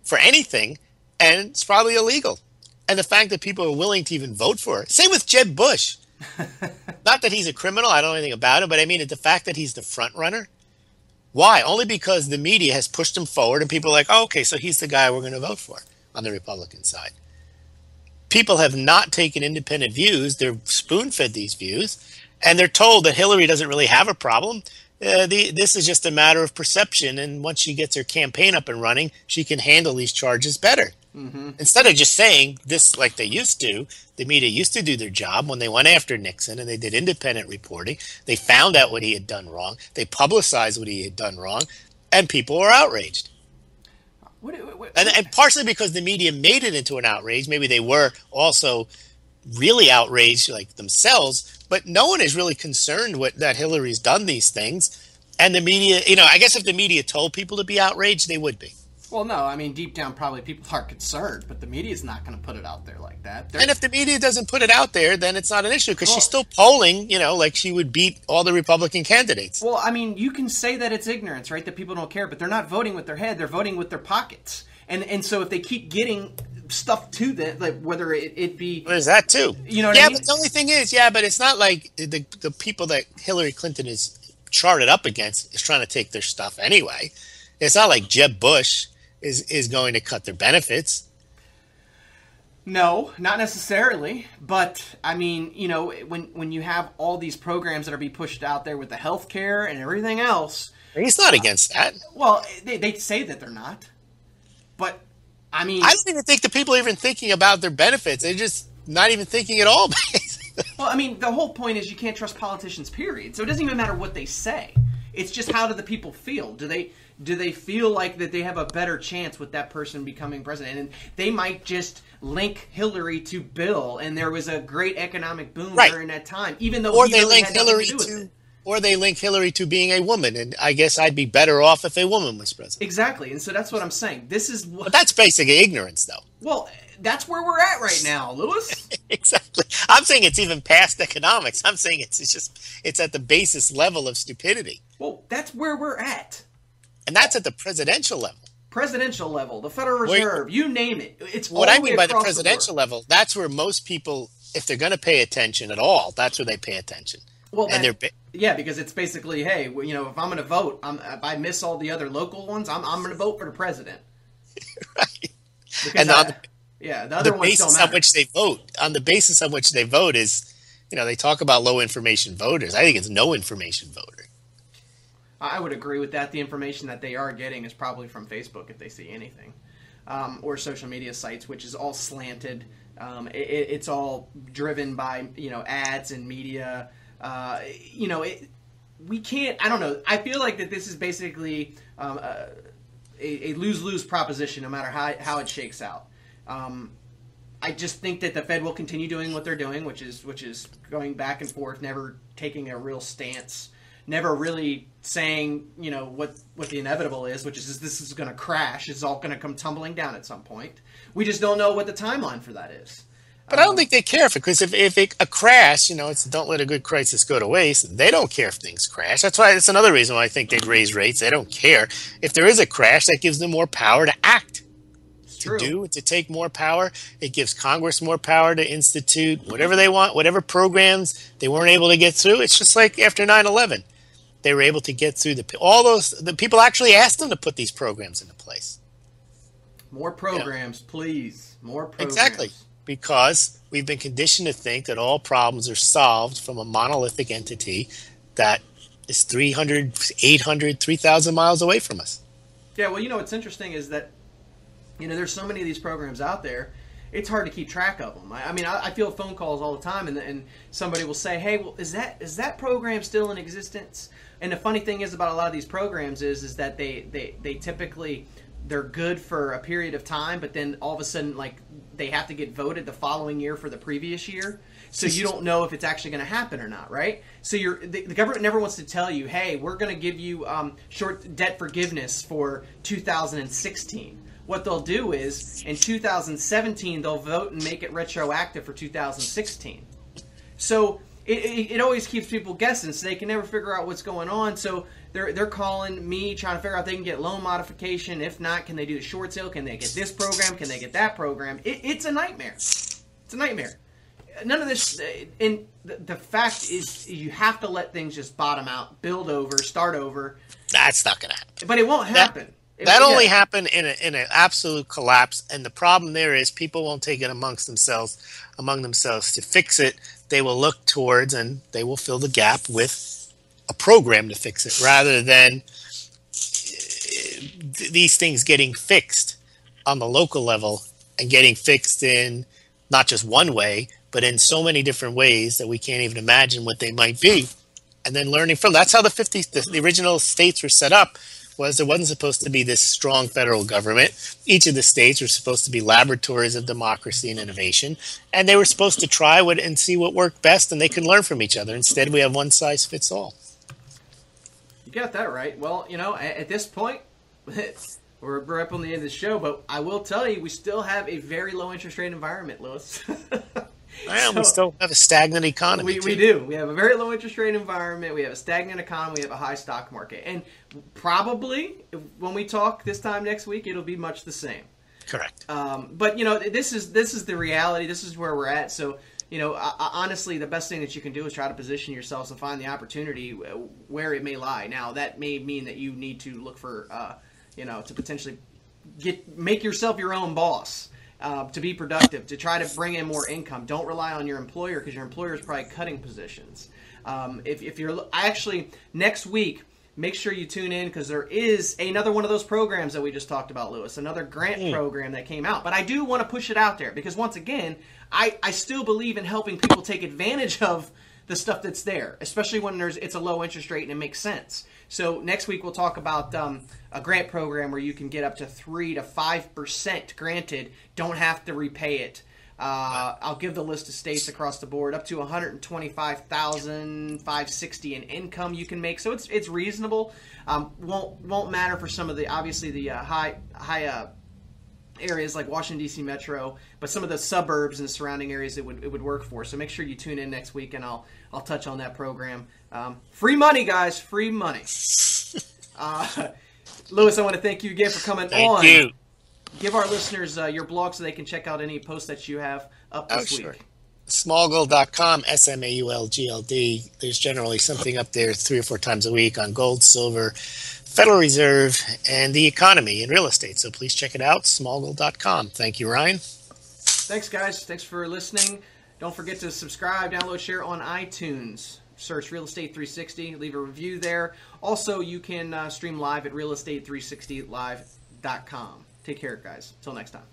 for anything, and it's probably illegal. And the fact that people are willing to even vote for it. Same with Jeb Bush. Not that he's a criminal, I don't know anything about it, but I mean the fact that he's the front runner. Why? Only because the media has pushed him forward and people are like, oh, okay, so he's the guy we're going to vote for on the Republican side. People have not taken independent views. They're spoon-fed these views, and they're told that Hillary doesn't really have a problem. This is just a matter of perception, and once she gets her campaign up and running, she can handle these charges better. Mm-hmm. Instead of just saying this like they used to, the media used to do their job when they went after Nixon and they did independent reporting. They found out what he had done wrong. They publicized what he had done wrong, and people were outraged. And partially because the media made it into an outrage. Maybe they were also really outraged like themselves, but no one is really concerned that Hillary's done these things. And the media, I guess if the media told people to be outraged, they would be. Well, no, I mean, deep down, probably people are concerned, but the media's not going to put it out there like that. And if the media doesn't put it out there, then it's not an issue because she's still polling, like she would beat all the Republican candidates. Well, I mean, you can say that it's ignorance, right, that people don't care, but they're not voting with their head, they're voting with their pockets. And so if they keep getting stuff to them, like whether it be... There's that too. You know what I mean? But the only thing is, but it's not like the people that Hillary Clinton is charted up against is trying to take their stuff anyway. It's not like Jeb Bush is going to cut their benefits. No, not necessarily. But, I mean, when you have all these programs that are being pushed out there with the health care and everything else... He's not against that. Well, they say that they're not. But, I mean... I don't even think the people are even thinking about their benefits. They're just not even thinking at all. Well, I mean, the whole point is you can't trust politicians, period. So it doesn't even matter what they say. It's just how do the people feel? Do they feel like that they have a better chance with that person becoming president? And they might just link Hillary to Bill, and there was a great economic boom during that time, even though or they link Hillary to... Or they link Hillary to being a woman, and I guess I'd be better off if a woman was president. Exactly, and so that's what I'm saying. This is what... But that's basically ignorance, though. Well, that's where we're at right now, Lewis. Exactly. I'm saying it's even past economics. I'm saying it's at the basis level of stupidity. Well, that's where we're at. And that's at the presidential level. presidential level, the Federal Reserve, you name it. It's what all I the way mean by the across presidential board. level. That's where most people, if they're going to pay attention at all, that's where they pay attention. Well, and yeah, because it's basically, hey, you know, if I'm going to vote, if I miss all the other local ones, I'm going to vote for the president. Right. Because the other ones don't matter. On the basis on which they vote is, you know, they talk about low information voters. I think it's no information voter. I would agree with that. The information that they are getting is probably from Facebook if they see anything, or social media sites, which is all slanted. It's all driven by, you know, ads and media. You know, we can't. I don't know. I feel like that this is basically a lose-lose proposition, no matter how it shakes out. I just think that the Fed will continue doing what they're doing, which is going back and forth, never taking a real stance, never really saying, you know, what the inevitable is, which is this is going to crash. It's all going to come tumbling down at some point. We just don't know what the timeline for that is. But I don't think they care because if a crash, you know, it's don't let a good crisis go to waste. They don't care if things crash. That's another reason why I think they'd raise rates. They don't care. If there is a crash, that gives them more power to act, to take more power. It gives Congress more power to institute whatever they want, whatever programs they weren't able to get through. It's just like after 9/11, they were able to get through the people actually asked them to put these programs into place. More programs, please. More programs. Exactly. Because we've been conditioned to think that all problems are solved from a monolithic entity that is 300, 800, 3,000 miles away from us. Yeah, well, you know, what's interesting is that, you know, there's so many of these programs out there, it's hard to keep track of them. I mean, I field phone calls all the time, and somebody will say, hey, well, is that program still in existence? And the funny thing is about a lot of these programs is that they typically, they're good for a period of time, but then all of a sudden, like, they have to get voted the following year for the previous year. So you don't know if it's actually going to happen or not, right? So the government never wants to tell you, hey, we're going to give you short debt forgiveness for 2016. What they'll do is, in 2017, they'll vote and make it retroactive for 2016. So it always keeps people guessing, so they can never figure out what's going on. So they're calling me, trying to figure out if they can get loan modification. If not, can they do a short sale? Can they get this program? Can they get that program? It's a nightmare. It's a nightmare. None of this, and the fact is, you have to let things just bottom out, build over, start over. That's not going to happen. But it won't happen. That only happened in an absolute collapse, and the problem there is people won't take it among themselves to fix it. They will look towards and they will fill the gap with a program to fix it, rather than these things getting fixed on the local level and getting fixed in not just one way, but in so many different ways that we can't even imagine what they might be, and then learning from. That's how the original states were set up. Was there wasn't supposed to be this strong federal government. Each of the states were supposed to be laboratories of democracy and innovation, and they were supposed to try and see what worked best, and they could learn from each other. Instead, we have one size fits all. You got that right. Well, you know, at this point, we're up on the end of the show, but I will tell you, we still have a very low interest rate environment, Lewis. Well, we still have a stagnant economy. We do. We have a very low interest rate environment. We have a stagnant economy. We have a high stock market. And probably when we talk this time next week, it'll be much the same. Correct. But, you know, this is the reality. This is where we're at. So, you know, honestly, the best thing that you can do is try to position yourselves and find the opportunity where it may lie. Now, that may mean that you need to look for, you know, to potentially make yourself your own boss. To be productive, to try to bring in more income. Don't rely on your employer, because your employer is probably cutting positions. If you're actually next week, make sure you tune in, because there is another one of those programs that we just talked about, Lewis, another grant program that came out. But I do want to push it out there, because once again, I still believe in helping people take advantage of the stuff that's there, especially when it's a low interest rate and it makes sense. So next week we'll talk about a grant program where you can get up to 3 to 5% granted. Don't have to repay it. I'll give the list of states across the board, up to $125,560 in income you can make. So it's reasonable. Won't matter for some of the obviously the high areas like Washington D.C. Metro, but some of the suburbs and the surrounding areas it would work for. So make sure you tune in next week, and I'll touch on that program. Free money, guys, free money. Lewis, I want to thank you again for coming on. Thank you. Give our listeners your blog so they can check out any posts that you have up this week. Sure. Smallgold.com, SMAULGLD. There's generally something up there 3 or 4 times a week on gold, silver, Federal Reserve, and the economy and real estate. So please check it out, smallgold.com. Thank you, Ryan. Thanks, guys. Thanks for listening. Don't forget to subscribe, download, share on iTunes. Search Real Estate 360. Leave a review there. Also, you can stream live at realestate360live.com. Take care, guys. Until next time.